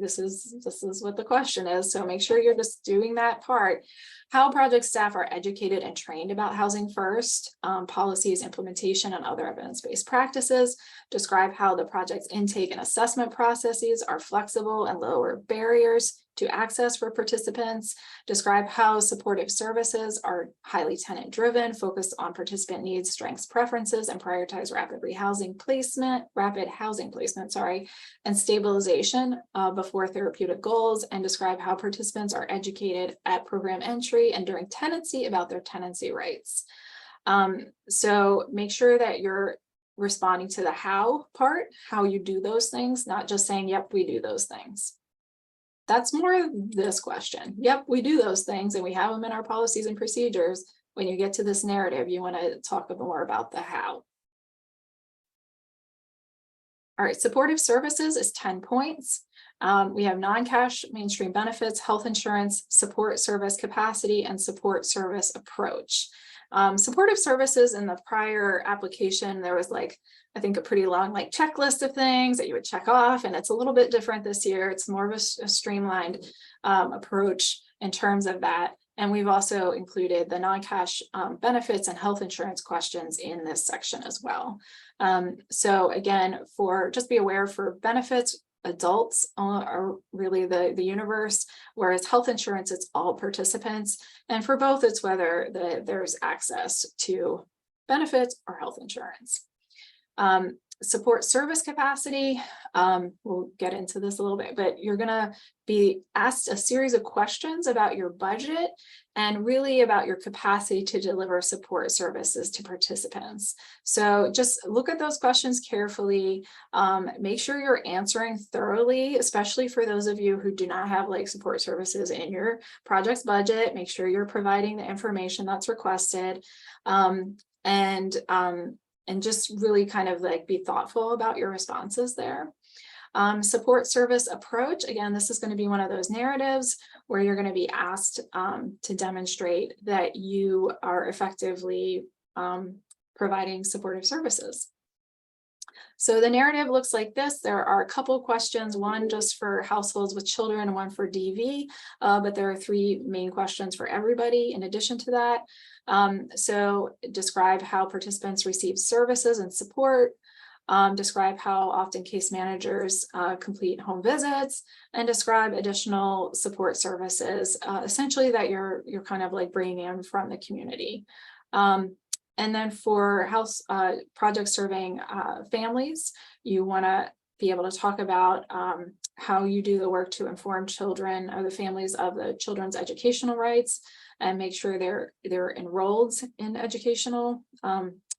This is what the question is. So make sure you're just doing that part. How project staff are educated and trained about Housing First, policies, implementation, and other evidence-based practices. Describe how the project's intake and assessment processes are flexible and lower barriers to access for participants. Describe how supportive services are highly tenant-driven, focused on participant needs, strengths, preferences, and prioritize rapid housing placement, and stabilization before therapeutic goals. And describe how participants are educated at program entry and during tenancy about their tenancy rights. So make sure that you're responding to the how part, how you do those things, not just saying, yep, we do those things. That's more this question. Yep, we do those things and we have them in our policies and procedures. When you get to this narrative, you want to talk more about the how. All right, supportive services is 10 points. We have non-cash mainstream benefits, health insurance, support service capacity, and support service approach. Supportive services in the prior application, there was like, I think a pretty long like checklist of things that you would check off, and it's a little bit different this year. It's more of a streamlined approach in terms of that. And we've also included the non-cash benefits and health insurance questions in this section as well. So again, just be aware for benefits, adults are really the universe, whereas health insurance, it's all participants. And for both, it's whether there's access to benefits or health insurance. Support service capacity, we'll get into this a little bit, but you're gonna be asked a series of questions about your budget and really about your capacity to deliver support services to participants. So just look at those questions carefully, make sure you're answering thoroughly, especially for those of you who do not have like support services in your project's budget. Make sure you're providing the information that's requested, and just really kind of like be thoughtful about your responses there. Support service approach, again, this is going to be one of those narratives where you're going to be asked to demonstrate that you are effectively providing supportive services. So the narrative looks like this. There are a couple questions, one just for households with children and one for DV, but there are 3 main questions for everybody in addition to that. So describe how participants receive services and support, describe how often case managers complete home visits, and describe additional support services, essentially that you're kind of like bringing in from the community. And then for house projects serving families, you want to be able to talk about how you do the work to inform children or the families of the children's educational rights and make sure they're enrolled in educational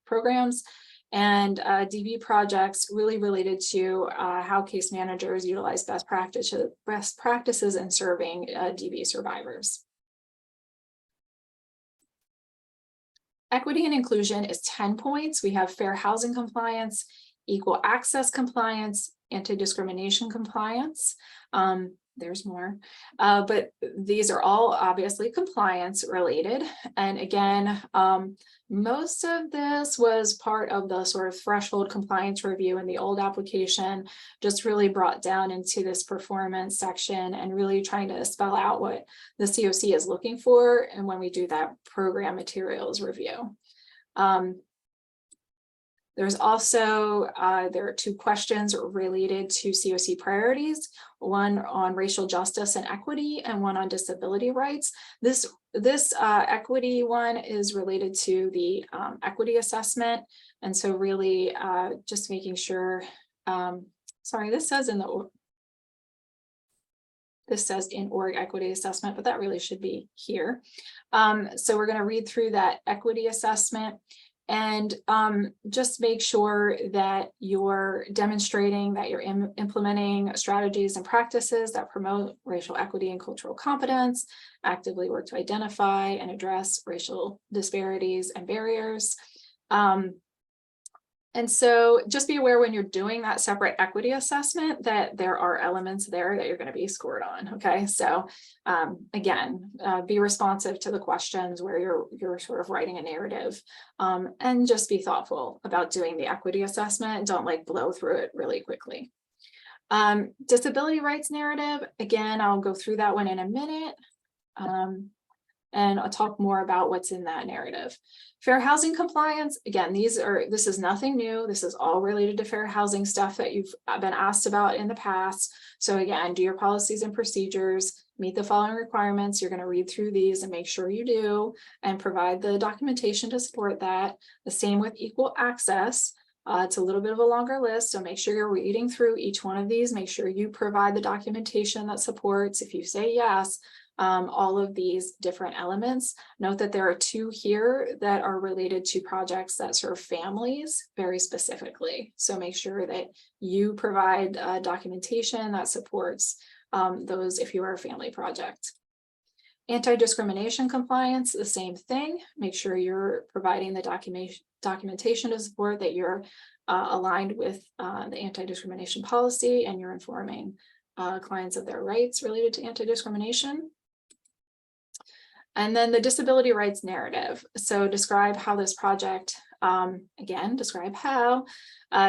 programs. And DV projects really related to how case managers utilize best practices in serving DV survivors. Equity and inclusion is 10 points. We have fair housing compliance, equal access compliance, anti-discrimination compliance. There's more, but these are all obviously compliance related. And again, most of this was part of the sort of threshold compliance review in the old application, just really brought down into this performance section and really trying to spell out what the COC is looking for. And when we do that program materials review. There's also, there are 2 questions related to COC priorities, one on racial justice and equity and one on disability rights. This equity one is related to the equity assessment. And so really just making sure, sorry, this says in org equity assessment, but that really should be here. So we're going to read through that equity assessment. And just make sure that you're demonstrating that you're implementing strategies and practices that promote racial equity and cultural competence, actively work to identify and address racial disparities and barriers. And so just be aware when you're doing that separate equity assessment that there are elements there that you're going to be scored on. Okay, so again, be responsive to the questions where you're sort of writing a narrative, and just be thoughtful about doing the equity assessment. Don't like blow through it really quickly. Disability rights narrative, again, I'll go through that one in a minute. And I'll talk more about what's in that narrative. Fair housing compliance, again, this is nothing new. This is all related to fair housing stuff that you've been asked about in the past. So again, do your policies and procedures, meet the following requirements. You're going to read through these and make sure you do, and provide the documentation to support that. The same with equal access. It's a little bit of a longer list, so make sure you're reading through each one of these. Make sure you provide the documentation that supports, if you say yes, all of these different elements. Note that there are 2 here that are related to projects that serve families very specifically. So make sure that you provide documentation that supports those if you are a family project. Anti-discrimination compliance, the same thing. Make sure you're providing the documentation to support that you're aligned with the anti-discrimination policy, and you're informing clients of their rights related to anti-discrimination. And then the disability rights narrative. So describe how this project, again, describe how,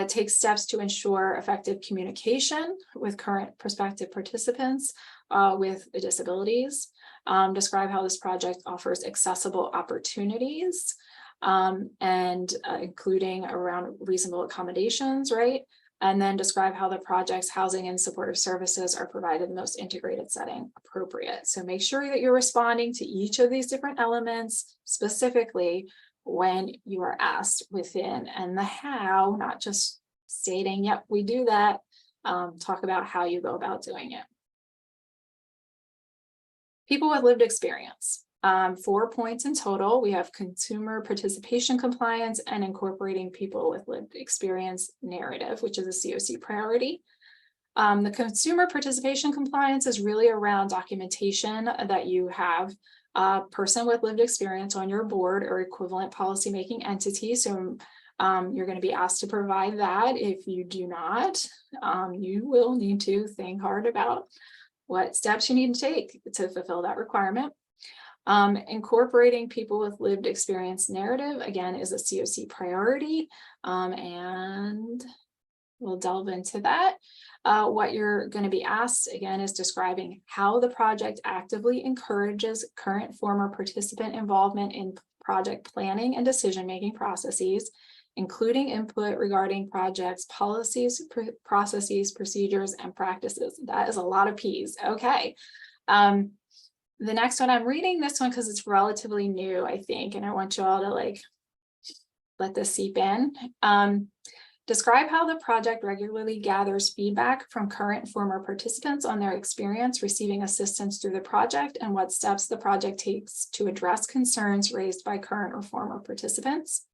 takes steps to ensure effective communication with current prospective participants with disabilities. Describe how this project offers accessible opportunities and including around reasonable accommodations, right? And then describe how the project's housing and supportive services are provided in the most integrated setting appropriate. So make sure that you're responding to each of these different elements specifically when you are asked within, and the how, not just stating, yep, we do that. Talk about how you go about doing it. People with lived experience. 4 points in total. We have consumer participation compliance and incorporating people with lived experience narrative, which is a COC priority. The consumer participation compliance is really around documentation that you have a person with lived experience on your board or equivalent policymaking entity. So you're going to be asked to provide that. If you do not, you will need to think hard about what steps you need to take to fulfill that requirement. Incorporating people with lived experience narrative, again, is a COC priority, and we'll delve into that. What you're going to be asked, again, is describing how the project actively encourages current former participant involvement in project planning and decision-making processes, including input regarding projects, policies, processes, procedures, and practices. That is a lot of P's. Okay. The next one, I'm reading this one because it's relatively new, I think, and I want you all to like let this seep in. Describe how the project regularly gathers feedback from current and former participants on their experience receiving assistance through the project and what steps the project takes to address concerns raised by current or former participants.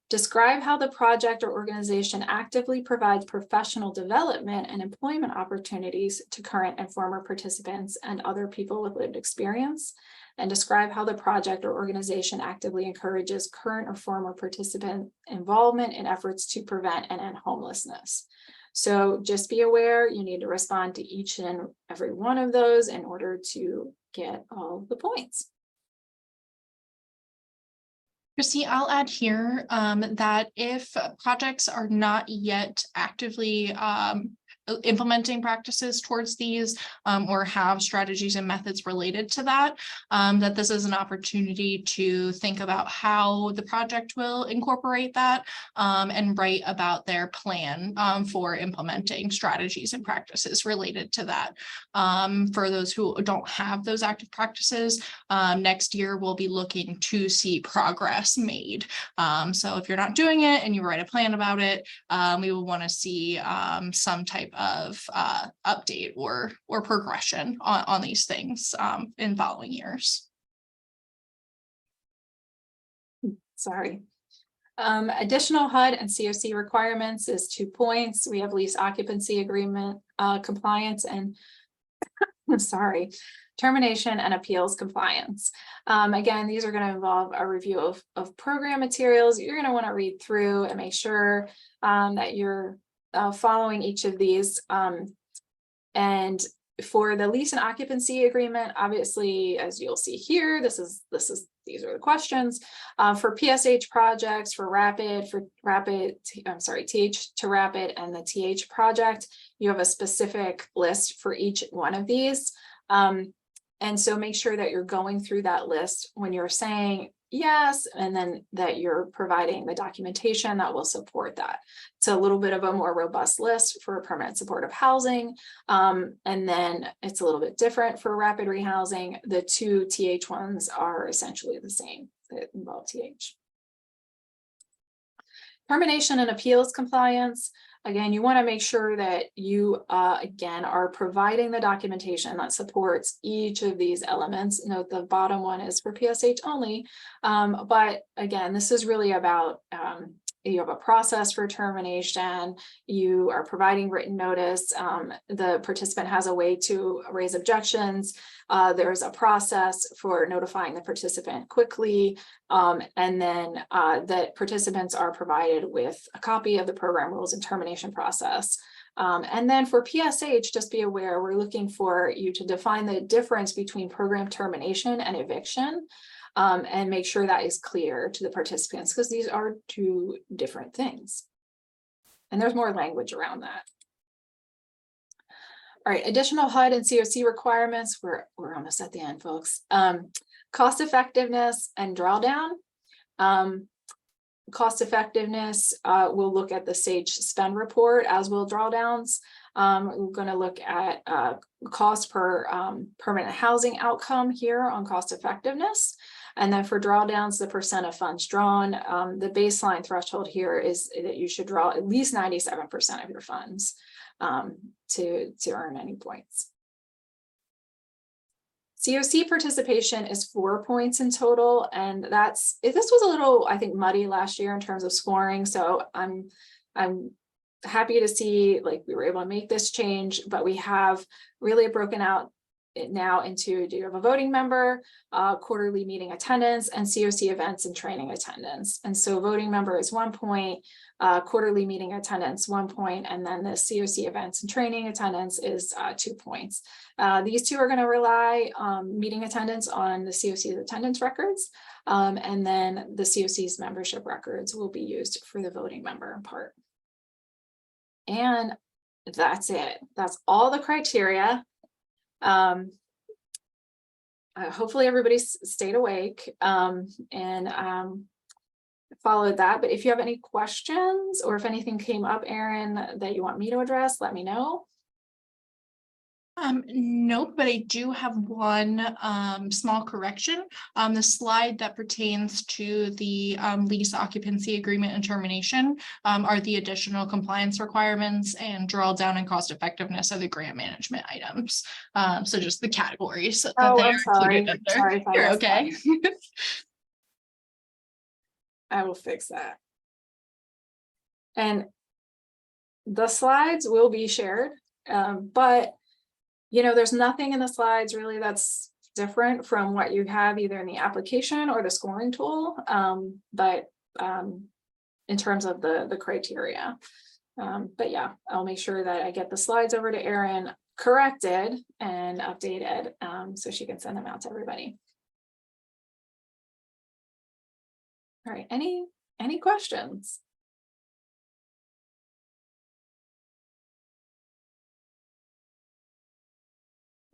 Describe how the project or organization actively provides professional development and employment opportunities to current and former participants and other people with lived experience. And describe how the project or organization actively encourages current or former participant involvement in efforts to prevent and end homelessness. So just be aware, you need to respond to each and every one of those in order to get all the points. Christy, I'll add here that if projects are not yet actively implementing practices towards these or have strategies and methods related to that, that this is an opportunity to think about how the project will incorporate that and write about their plan for implementing strategies and practices related to that. For those who don't have those active practices, next year we'll be looking to see progress made. So if you're not doing it and you write a plan about it, we will want to see some type of update or progression on these things in following years. Sorry. Additional HUD and COC requirements is 2 points. We have lease occupancy agreement compliance and sorry, termination and appeals compliance. Again, these are going to involve a review of program materials. You're going to want to read through and make sure that you're following each of these. And for the lease and occupancy agreement, obviously, as you'll see here, these are the questions. For PSH projects, for TH to Rapid and the TH project, you have a specific list for each one of these. And so make sure that you're going through that list when you're saying yes, and then that you're providing the documentation that will support that. It's a little bit of a more robust list for permanent supportive housing. And then it's a little bit different for rapid rehousing. The 2 TH ones are essentially the same that involve TH. Termination and appeals compliance. Again, you want to make sure that you, again, are providing the documentation that supports each of these elements. Note the bottom one is for PSH only. But again, this is really about you have a process for termination, you are providing written notice, the participant has a way to raise objections, there's a process for notifying the participant quickly, and then that participants are provided with a copy of the program rules and termination process. And then for PSH, just be aware, we're looking for you to define the difference between program termination and eviction, and make sure that is clear to the participants, because these are two different things. And there's more language around that. All right, additional HUD and COC requirements. We're almost at the end, folks. Cost effectiveness and drawdown. Cost effectiveness, we'll look at the SAGE spend report, as will drawdowns. We're going to look at cost per permanent housing outcome here on cost effectiveness. And then for drawdowns, the percent of funds drawn, the baseline threshold here is that you should draw at least 97% of your funds to earn any points. COC participation is 4 points in total, and this was a little, I think, muddy last year in terms of scoring. So I'm happy to see like we were able to make this change, but we have really broken out it now into, do you have a voting member, quarterly meeting attendance, and COC events and training attendance. And so voting member is 1 point, quarterly meeting attendance 1 point, and then the COC events and training attendance is 2 points. These two are going to rely meeting attendance on the COC's attendance records, and then the COC's membership records will be used for the voting member part. And that's it. That's all the criteria. Hopefully everybody stayed awake and followed that. But if you have any questions or if anything came up, Erin, that you want me to address, let me know. Nope, but I do have one small correction. The slide that pertains to the lease occupancy agreement and termination are the additional compliance requirements, and drawdown and cost effectiveness are the grant management items. So just the categories that Oh, they I'm are sorry. included under. Sorry if I You're messed okay. I will fix that. And the slides will be shared, but you know, there's nothing in the slides really that's different from what you have either in the application or the scoring tool, but in terms of the criteria. But yeah, I'll make sure that I get the slides over to Erin corrected and updated so she can send them out to everybody. All right, any questions?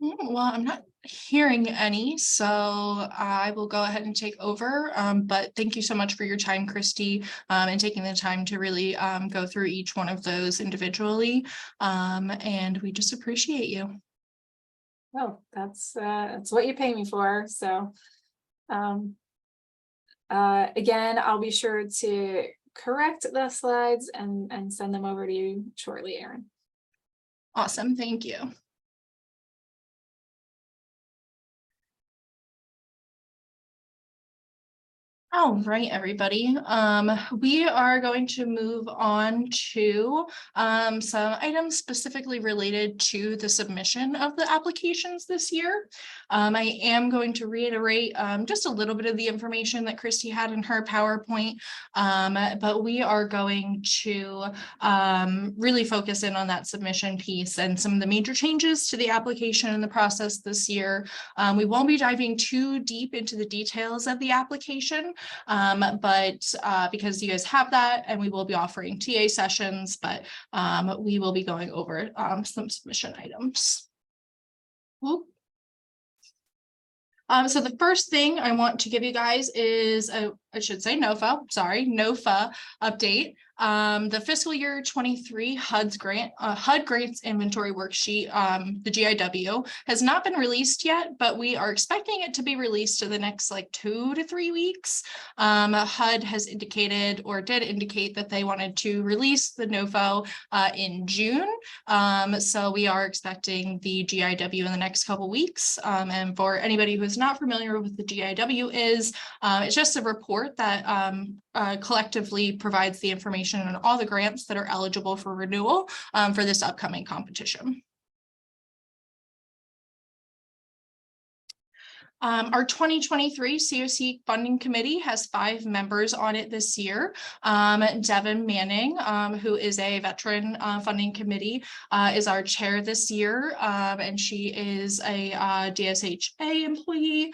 Well, I'm not hearing any, so I will go ahead and take over. But thank you so much for your time, Christy, and taking the time to really go through each one of those individually. And we just appreciate you. Oh, that's what you pay me for. So again, I'll be sure to correct the slides and send them over to you shortly, Erin. Awesome, thank you. All right, everybody. We are going to move on to some items specifically related to the submission of the applications this year. I am going to reiterate just a little bit of the information that Christy had in her PowerPoint, but we are going to really focus in on that submission piece and some of the major changes to the application and the process this year. We won't be diving too deep into the details of the application, but because you guys have that, and we will be offering TA sessions, but we will be going over some submission items. Whoop. So the first thing I want to give you guys is I should say NOFA update. The fiscal year 23 HUD grants inventory worksheet, the GIW, has not been released yet, but we are expecting it to be released in the next like 2 to 3 weeks. HUD has indicated, or did indicate, that they wanted to release the NOFO in June. So we are expecting the GIW in the next couple weeks. And for anybody who is not familiar with the GIW it's just a report report that collectively provides the information on all the grants that are eligible for renewal for this upcoming competition. Our 2023 COC funding committee has 5 members on it this year. Devin Manning, who is a veteran funding committee, is our chair this year, and she is a DSHA employee.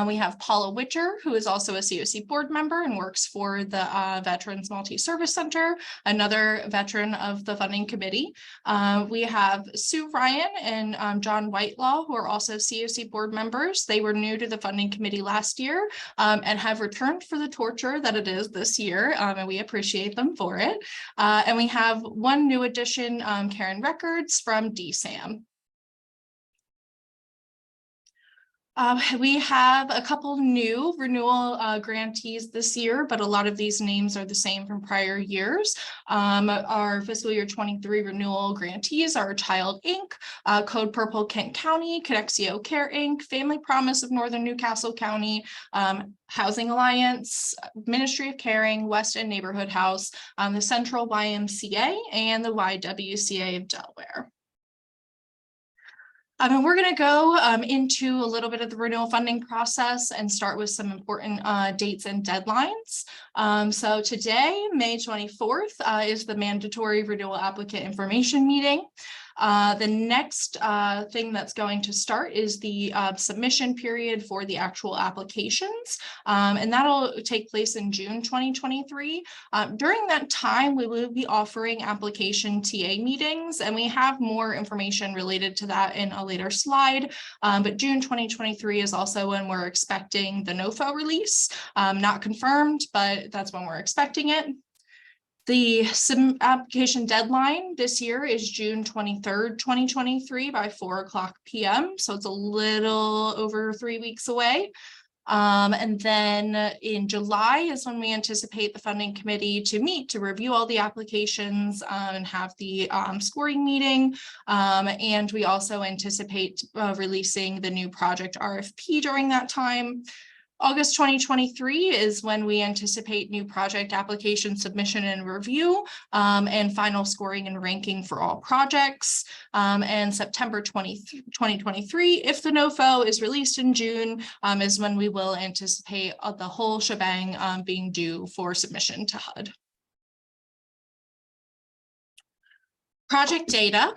We have Paula Witcher, who is also a COC board member and works for the Veterans Multi-Service Center, another veteran of the funding committee. We have Sue Ryan and John Whitelaw, who are also COC board members. They were new to the funding committee last year and have returned for the torture that it is this year, and we appreciate them for it. And we have one new addition, Karen Records from DSAM. We have a couple new renewal grantees this year, but a lot of these names are the same from prior years. Our fiscal year 23 renewal grantees are Child Inc., Code Purple Kent County, Connexio Care Inc., Family Promise of Northern Newcastle County, Housing Alliance, Ministry of Caring, West End Neighborhood House, the Central YMCA, and the YWCA of Delaware. And we're going to go into a little bit of the renewal funding process and start with some important dates and deadlines. So today, May 24th, is the mandatory renewal applicant information meeting. The next thing that's going to start is the submission period for the actual applications, and that'll take place in June 2023. During that time, we will be offering application TA meetings, and we have more information related to that in a later slide. But June 2023 is also when we're expecting the NOFO release. Not confirmed, but that's when we're expecting it. The application deadline this year is June 23rd, 2023 by 4:00 p.m. So it's a little over 3 weeks away. And then in July is when we anticipate the funding committee to meet to review all the applications and have the scoring meeting. And we also anticipate releasing the new project RFP during that time. August 2023 is when we anticipate new project application submission and review and final scoring and ranking for all projects. And September 2023, if the NOFO is released in June, is when we will anticipate the whole shebang being due for submission to HUD. Project data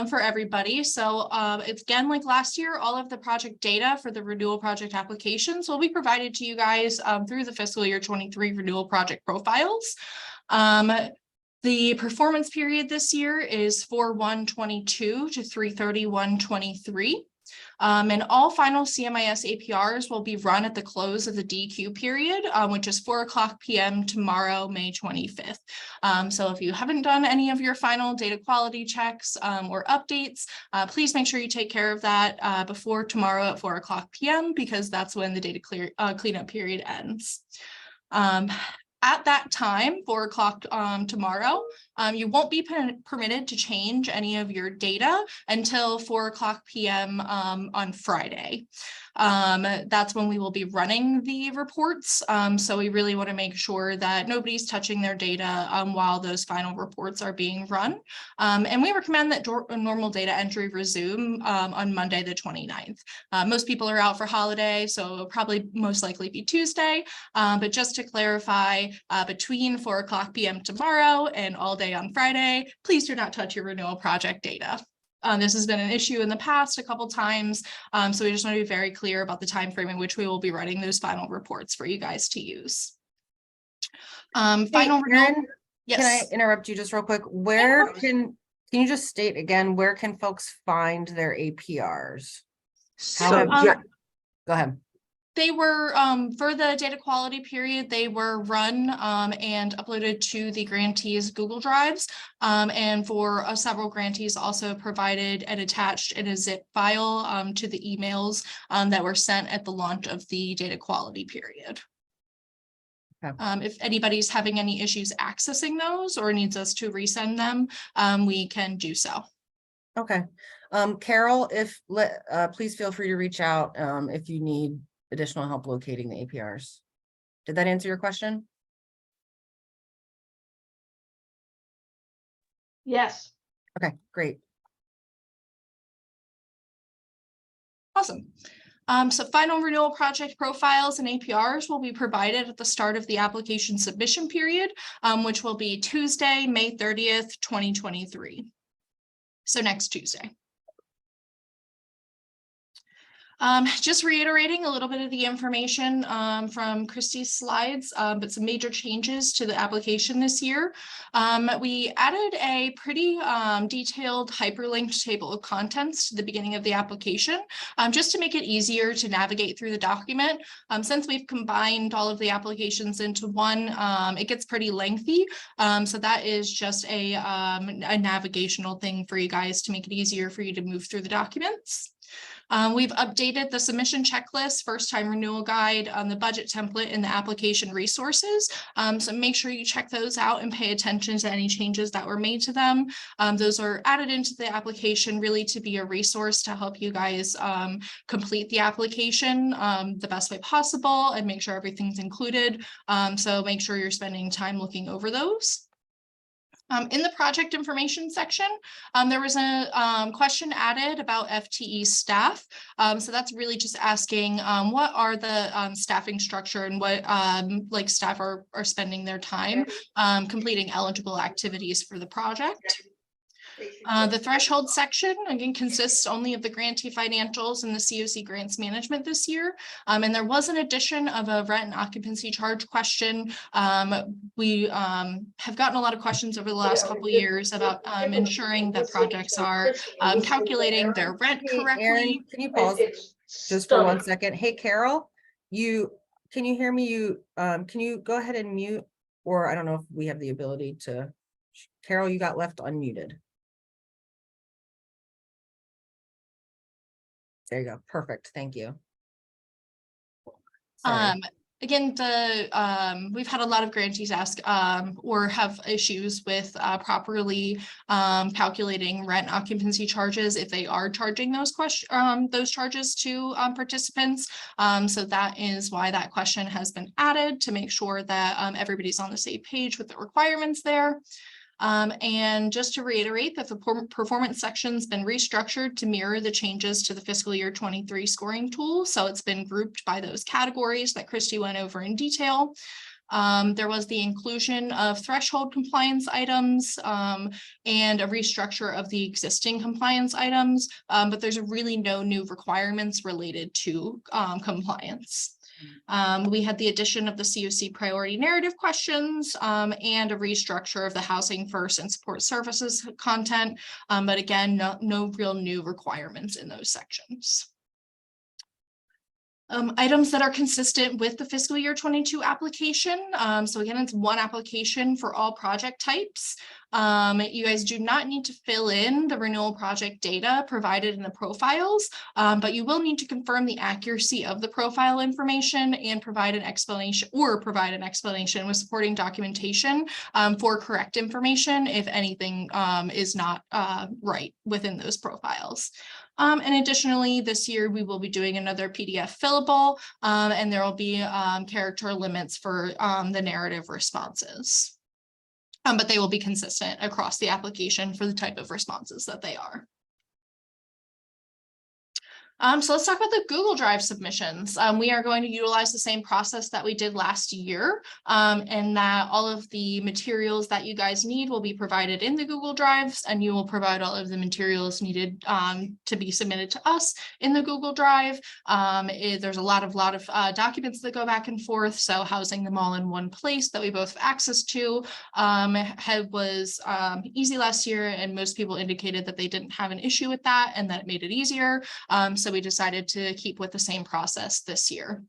for everybody. So it's again, like last year, all of the project data for the renewal project applications will be provided to you guys through the fiscal year 23 renewal project profiles. The performance period this year is 4/1/22 to 3/31/23. And all final CMIS APRs will be run at the close of the DQ period, which is 4:00 p.m. tomorrow, May 25th. So if you haven't done any of your final data quality checks or updates, please make sure you take care of that before tomorrow at 4:00 p.m. because that's when the data cleanup period ends. At that time, 4:00 tomorrow, you won't be permitted to change any of your data until 4:00 p.m. On Friday. That's when we will be running the reports. So we really want to make sure that nobody's touching their data while those final reports are being run. And we recommend that normal data entry resume on Monday, the 29th. Most people are out for holiday, so it'll probably most likely be Tuesday. But just to clarify, between 4:00 p.m. tomorrow and all day on Friday, please do not touch your renewal project data. This has been an issue in the past a couple times, so we just want to be very clear about the time frame in which we will be writing those final reports for you guys to use. Final Erin, yes. Can I interrupt you just real quick? Where can you just state again, where can folks find their APRs? So, Go ahead. They were, for the data quality period, they were run and uploaded to the grantees' Google Drives. And for several grantees also provided and attached in a zip file to the emails that were sent at the launch of the data quality period. Okay. If anybody's having any issues accessing those or needs us to resend them, we can do so. Okay. Carol, please feel free to reach out if you need additional help locating the APRs. Did that answer your question? Yes. Okay, great. Awesome. So final renewal project profiles and APRs will be provided at the start of the application submission period, which will be Tuesday, May 30th, 2023. So next Tuesday. Just reiterating a little bit of the information from Christie's slides, but some major changes to the application this year. We added a pretty detailed hyperlinked table of contents to the beginning of the application, just to make it easier to navigate through the document. Since we've combined all of the applications into one, it gets pretty lengthy. So that is just a navigational thing for you guys to make it easier for you to move through the documents. We've updated the submission checklist, first time renewal guide, on the budget template, and the application resources. So make sure you check those out and pay attention to any changes that were made to them. Those are added into the application really to be a resource to help you guys complete the application the best way possible and make sure everything's included. So make sure you're spending time looking over those. In the project information section, there was a question added about FTE staff. So that's really just asking what are the staffing structure and what like staff are spending their time completing eligible activities for the project. The threshold section, again, consists only of the grantee financials and the COC grants management this year. And there was an addition of a rent and occupancy charge question. We have gotten a lot of questions over the last couple of years about ensuring that projects are calculating their rent Hey, correctly. Erin, can you pause just for 1 second? Hey, Carol, can you hear me? Can you go ahead and mute? Or I don't know if we have the ability to. Carol, you got left unmuted. There you go. Perfect. Thank you. Sorry. Again, we've had a lot of grantees ask or have issues with properly calculating rent occupancy charges if they are charging those charges to participants. So that is why that question has been added, to make sure that everybody's on the same page with the requirements there. And just to reiterate that the performance section's been restructured to mirror the changes to the fiscal year 23 scoring tool. So it's been grouped by those categories that Christy went over in detail. There was the inclusion of threshold compliance items and a restructure of the existing compliance items, but there's really no new requirements related to compliance. We had the addition of the COC priority narrative questions and a restructure of the housing first and support services content. But again, no real new requirements in those sections. Items that are consistent with the fiscal year 22 application. So again, it's one application for all project types. You guys do not need to fill in the renewal project data provided in the profiles, but you will need to confirm the accuracy of the profile information and provide an explanation with supporting documentation for correct information if anything is not right within those profiles. And additionally, this year we will be doing another PDF fillable, and there will be character limits for the narrative responses. But they will be consistent across the application for the type of responses that they are. So let's talk about the Google Drive submissions. We are going to utilize the same process that we did last year, and that all of the materials that you guys need will be provided in the Google Drives, and you will provide all of the materials needed to be submitted to us in the Google Drive. There's a lot of documents that go back and forth, so housing them all in one place that we both have access to was easy last year, and most people indicated that they didn't have an issue with that and that it made it easier. So we decided to keep with the same process this year.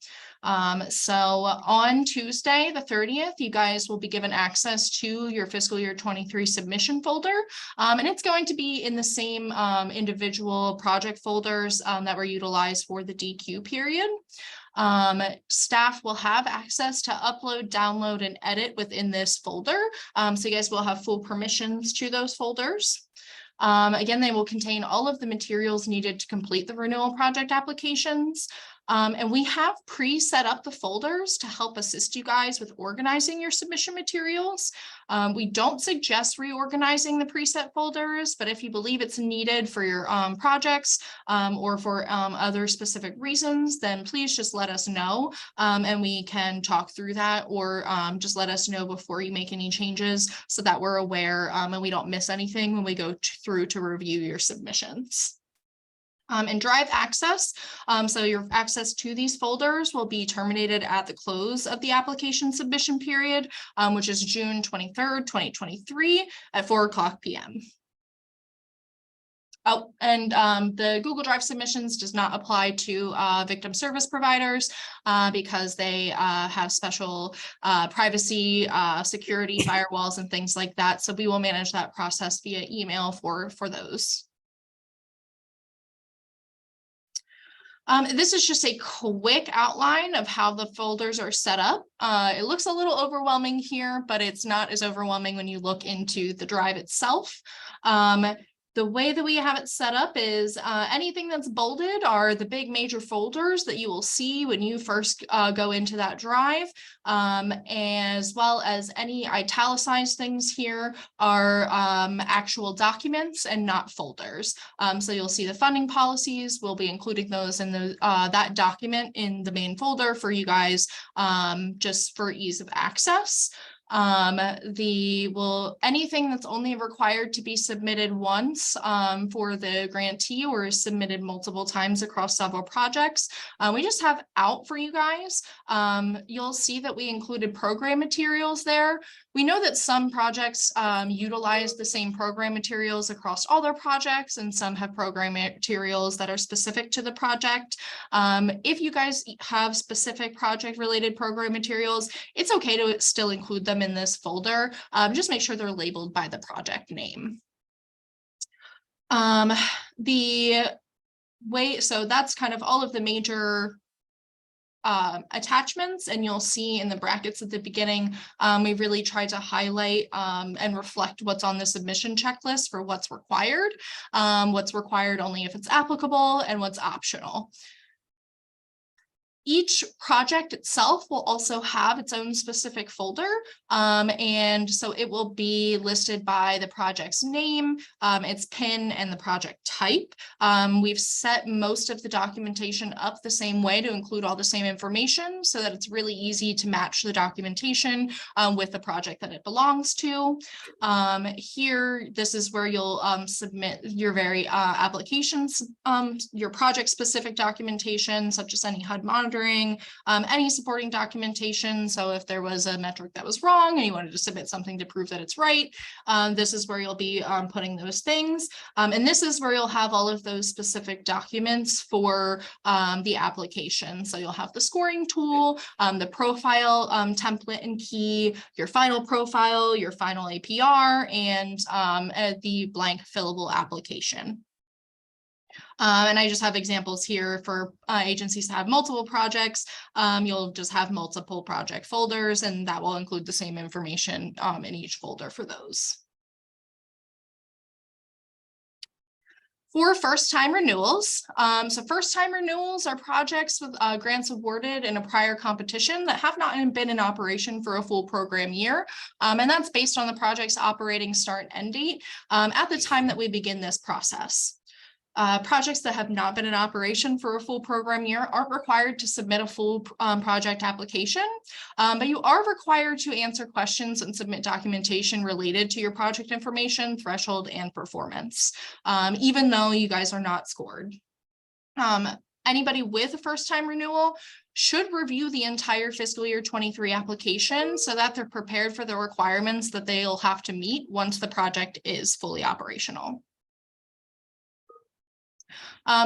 So on Tuesday, the 30th, you guys will be given access to your fiscal year 23 submission folder. And it's going to be in the same individual project folders that were utilized for the DQ period. Staff will have access to upload, download, and edit within this folder. So you guys will have full permissions to those folders. Again, they will contain all of the materials needed to complete the renewal project applications. And we have pre-set up the folders to help assist you guys with organizing your submission materials. We don't suggest reorganizing the preset folders, but if you believe it's needed for your projects or for other specific reasons, then please just let us know and we can talk through that, or just let us know before you make any changes so that we're aware and we don't miss anything when we go through to review your submissions. And drive access. So your access to these folders will be terminated at the close of the application submission period, which is June 23rd, 2023 at 4:00 p.m. Oh, and the Google Drive submissions does not apply to victim service providers because they have special privacy, security firewalls and things like that. So we will manage that process via email for those. This is just a quick outline of how the folders are set up. It looks a little overwhelming here, but it's not as overwhelming when you look into the drive itself. The way that we have it set up is anything that's bolded are the big major folders that you will see when you first go into that drive, as well as any italicized things here are actual documents and not folders. So you'll see the funding policies. We'll be including those in the that document in the main folder for you guys, just for ease of access. Anything that's only required to be submitted once for the grantee or is submitted multiple times across several projects, we just have out for you guys. You'll see that we included program materials there. We know that some projects utilize the same program materials across all their projects, and some have program materials that are specific to the project. If you guys have specific project related program materials, it's okay to still include them in this folder. Just make sure they're labeled by the project name. So that's kind of all of the major attachments, and you'll see in the brackets at the beginning, we really try to highlight and reflect what's on the submission checklist for what's required only if it's applicable, and what's optional. Each project itself will also have its own specific folder, and so it will be listed by the project's name, its PIN, and the project type. We've set most of the documentation up the same way to include all the same information so that it's really easy to match the documentation with the project that it belongs to. Here, this is where you'll submit your very applications, your project-specific documentation, such as any HUD monitoring, any supporting documentation. So if there was a metric that was wrong and you wanted to submit something to prove that it's right, this is where you'll be putting those things. And this is where you'll have all of those specific documents for the application. So you'll have the scoring tool, the profile template and key, your final profile, your final APR, and the blank fillable application. And I just have examples here for agencies to have multiple projects. You'll just have multiple project folders, and that will include the same information in each folder for those. For first-time renewals, so first-time renewals are projects with grants awarded in a prior competition that have not been in operation for a full program year, and that's based on the project's operating start and end date at the time that we begin this process. Projects that have not been in operation for a full program year aren't required to submit a full project application, but you are required to answer questions and submit documentation related to your project information, threshold, and performance, even though you guys are not scored. Anybody with a first-time renewal should review the entire fiscal year 23 application so that they're prepared for the requirements that they'll have to meet once the project is fully operational.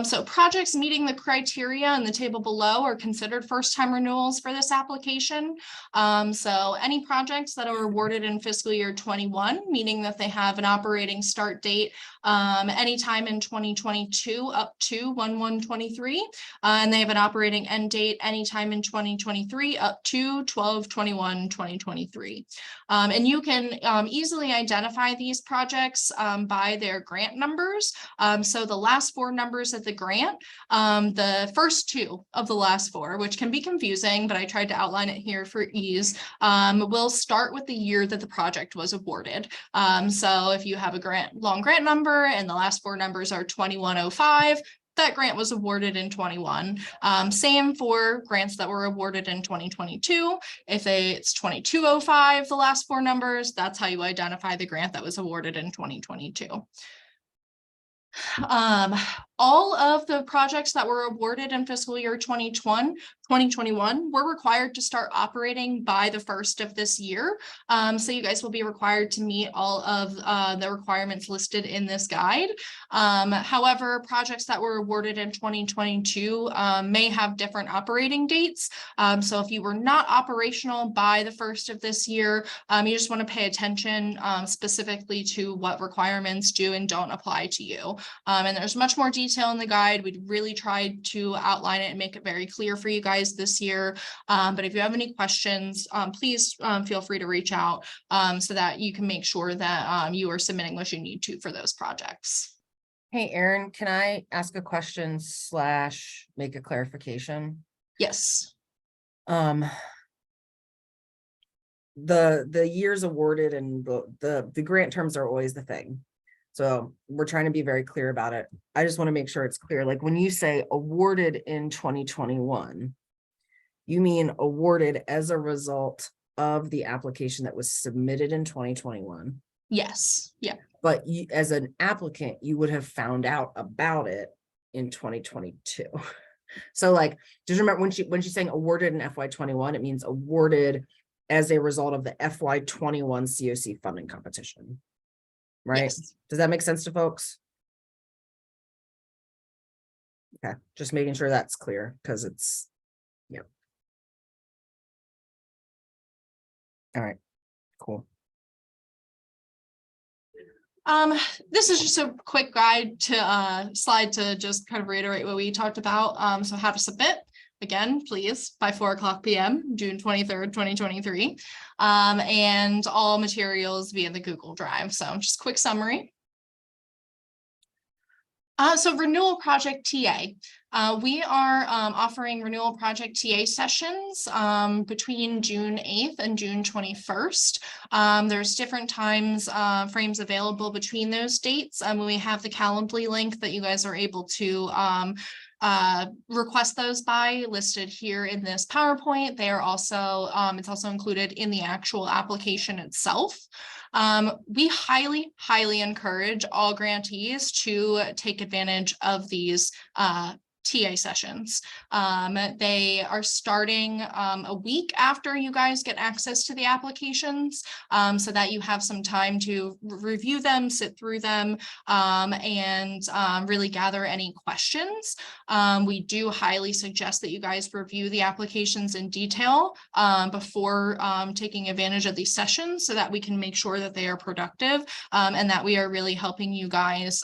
So projects meeting the criteria in the table below are considered first-time renewals for this application. So any projects that are awarded in fiscal year 21, meaning that they have an operating start date anytime in 2022 up to 1/1/23, and they have an operating end date anytime in 2023 up to 12/21/2023. And you can easily identify these projects by their grant numbers. So the last four numbers members of the grant, the first two of the last four, which can be confusing, but I tried to outline it here for ease, will start with the year that the project was awarded. So if you have a long grant number and the last four numbers are 2105, that grant was awarded in 21. Same for grants that were awarded in 2022. If it's 2205, the last four numbers, that's how you identify the grant that was awarded in 2022. All of the projects that were awarded in fiscal year 2021 were required to start operating by the first of this year. So you guys will be required to meet all of the requirements listed in this guide. However, projects that were awarded in 2022 may have different operating dates. So if you were not operational by the first of this year, you just want to pay attention specifically to what requirements do and don't apply to you. And there's much more detail in the guide. We really tried to outline it and make it very clear for you guys this year. But if you have any questions, please feel free to reach out so that you can make sure that you are submitting what you need to for those projects. Hey, Erin, can I ask a question / make a clarification? Yes. The years awarded and the grant terms are always the thing. So we're trying to be very clear about it. I just want to make sure it's clear. Like when you say awarded in 2021, you mean awarded as a result of the application that was submitted in 2021. Yes. Yeah. But you, as an applicant, you would have found out about it in 2022. So like, just remember when she's saying awarded in FY21, it means awarded as a result of the FY21 COC funding competition. Right? Yes. Does that make sense to folks? Okay, just making sure that's clear because it's, yeah. All right, cool. This is just a quick guide to slide to just kind of reiterate what we talked about. So how to submit. Again, please, by 4:00 p.m., June 23rd, 2023, and all materials via the Google Drive. So just quick summary. So Renewal Project TA. We are offering Renewal Project TA sessions between June 8th and June 21st. There's different times frames available between those dates. We have the Calendly link that you guys are able to request those by listed here in this PowerPoint. They are also, it's also included in the actual application itself. We highly encourage all grantees to take advantage of these TA sessions. They are starting a week after you guys get access to the applications, so that you have some time to review them, sit through them, and really gather any questions. We do highly suggest that you guys review the applications in detail before taking advantage of these sessions so that we can make sure that they are productive and that we are really helping you guys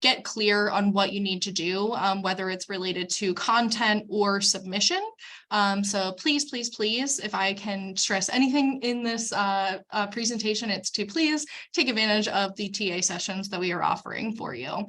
get clear on what you need to do, whether it's related to content or submission. So please, if I can stress anything in this presentation, it's to please take advantage of the TA sessions that we are offering for you.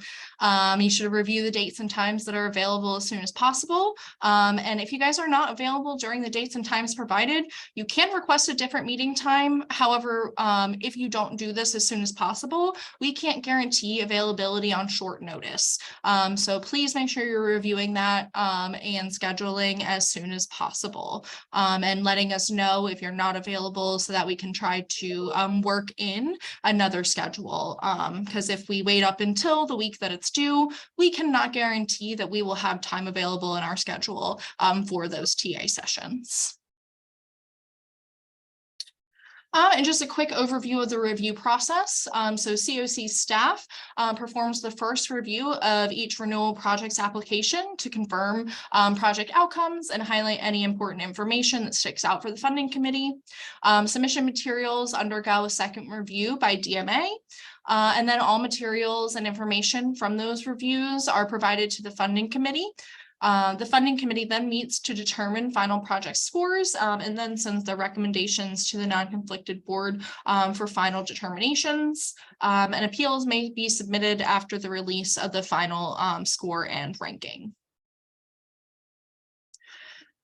You should review the dates and times that are available as soon as possible. And if you guys are not available during the dates and times provided, you can request a different meeting time. However, if you don't do this as soon as possible, we can't guarantee availability on short notice. So please make sure you're reviewing that and scheduling as soon as possible, and letting us know if you're not available so that we can try to work in another schedule. Because if we wait up until the week that it's due, we cannot guarantee that we will have time available in our schedule for those TA sessions. And just a quick overview of the review process. So COC staff performs the first review of each renewal project's application to confirm project outcomes and highlight any important information that sticks out for the funding committee. Submission materials undergo a second review by DMA. And then all materials and information from those reviews are provided to the funding committee. The funding committee then meets to determine final project scores, and then sends the recommendations to the non-conflicted board for final determinations. And appeals may be submitted after the release of the final score and ranking.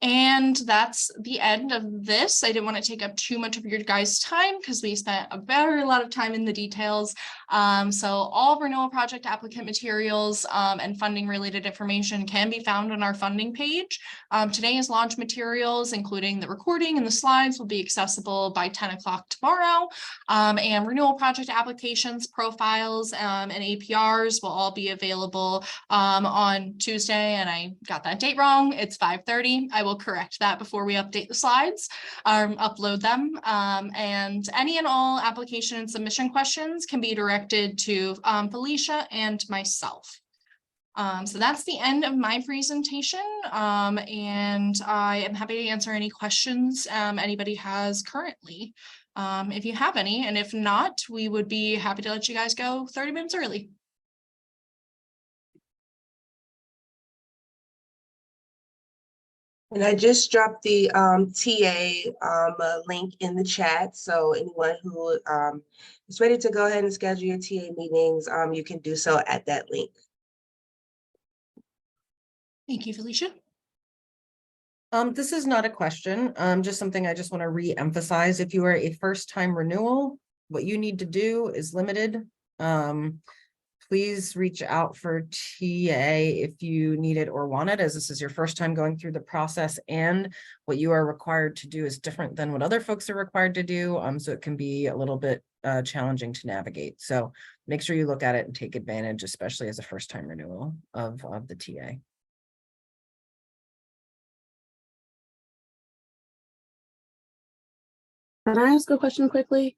And that's the end of this. I didn't want to take up too much of your guys' time because we spent a very lot of time in the details. So all renewal project applicant materials and funding related information can be found on our funding page. Today's launch materials, including the recording and the slides, will be accessible by 10 o'clock tomorrow. And renewal project applications, profiles, and APRs will all be available on Tuesday. And I got that date wrong. It's 5:30. I will correct that before we update the slides, upload them. And any and all application and submission questions can be directed to Felicia and myself. So that's the end of my presentation. And I am happy to answer any questions anybody has currently, if you have any. And if not, we would be happy to let you guys go 30 minutes early. And I just dropped the TA link in the chat. So anyone who is ready to go ahead and schedule your TA meetings, you can do so at that link. Thank you, Felicia. This is not a question, just something I just want to re-emphasize. If you are a first-time renewal, what you need to do is limited. Please reach out for TA if you need it or want it, as this is your first time going through the process, and what you are required to do is different than what other folks are required to do. So it can be a little bit challenging to navigate. So make sure you look at it and take advantage, especially as a first-time renewal of the TA. Can I ask a question quickly?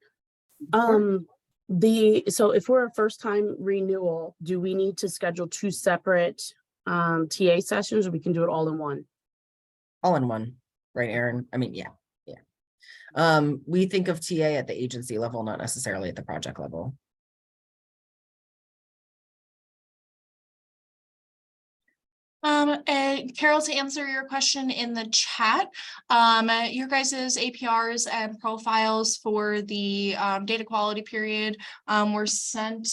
So if we're a first time renewal, do we need to schedule 2 separate TA sessions, or we can do it all in one? All in one, right, Aaron? I mean, yeah. We think of TA at the agency level, not necessarily at the project level. And Carol, to answer your question in the chat, your guys's APRs and profiles for the data quality period were sent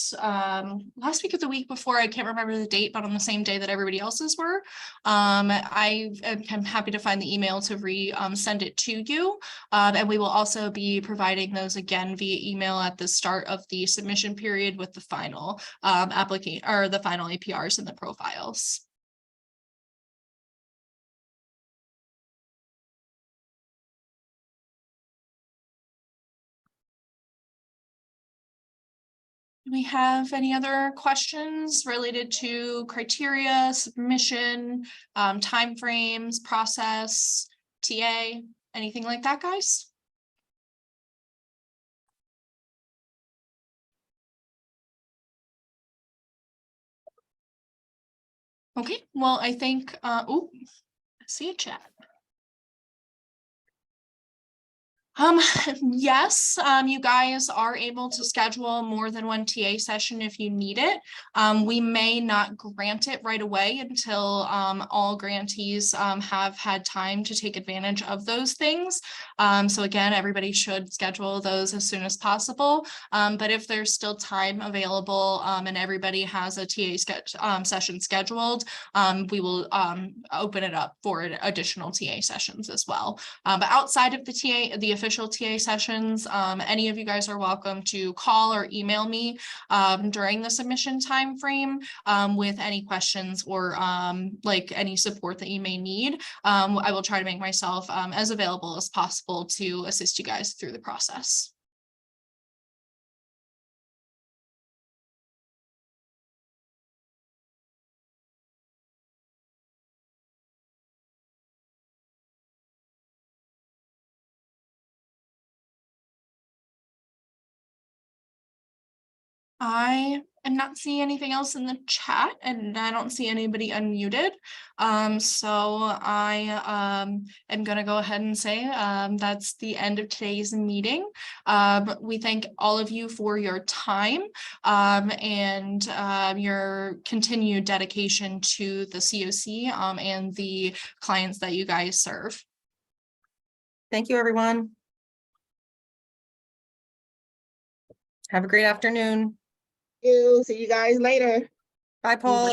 last week or the week before. I can't remember the date, but on the same day that everybody else's were. I am happy to find the email to send it to you. And we will also be providing those again via email at the start of the submission period with the final application or the final APRs and the profiles. Do we have any other questions related to criteria, submission, timeframes, process, TA, anything like that, guys? Okay, well, I think, oh, I see a chat. Yes, you guys are able to schedule more than one TA session if you need it. We may not grant it right away until all grantees have had time to take advantage of those things. So again, everybody should schedule those as soon as possible. But if there's still time available and everybody has a TA session scheduled, we will open it up for additional TA sessions as well. But outside of the TA, the official TA sessions, any of you guys are welcome to call or email me during the submission time frame with any questions or like any support that you may need. I will try to make myself as available as possible to assist you guys through the process. I am not seeing anything else in the chat, and I don't see anybody unmuted. So I am gonna go ahead and say that's the end of today's meeting. We thank all of you for your time and your continued dedication to the COC and the clients that you guys serve. Thank you, everyone. Have a great afternoon. See you guys later. Bye, Paul.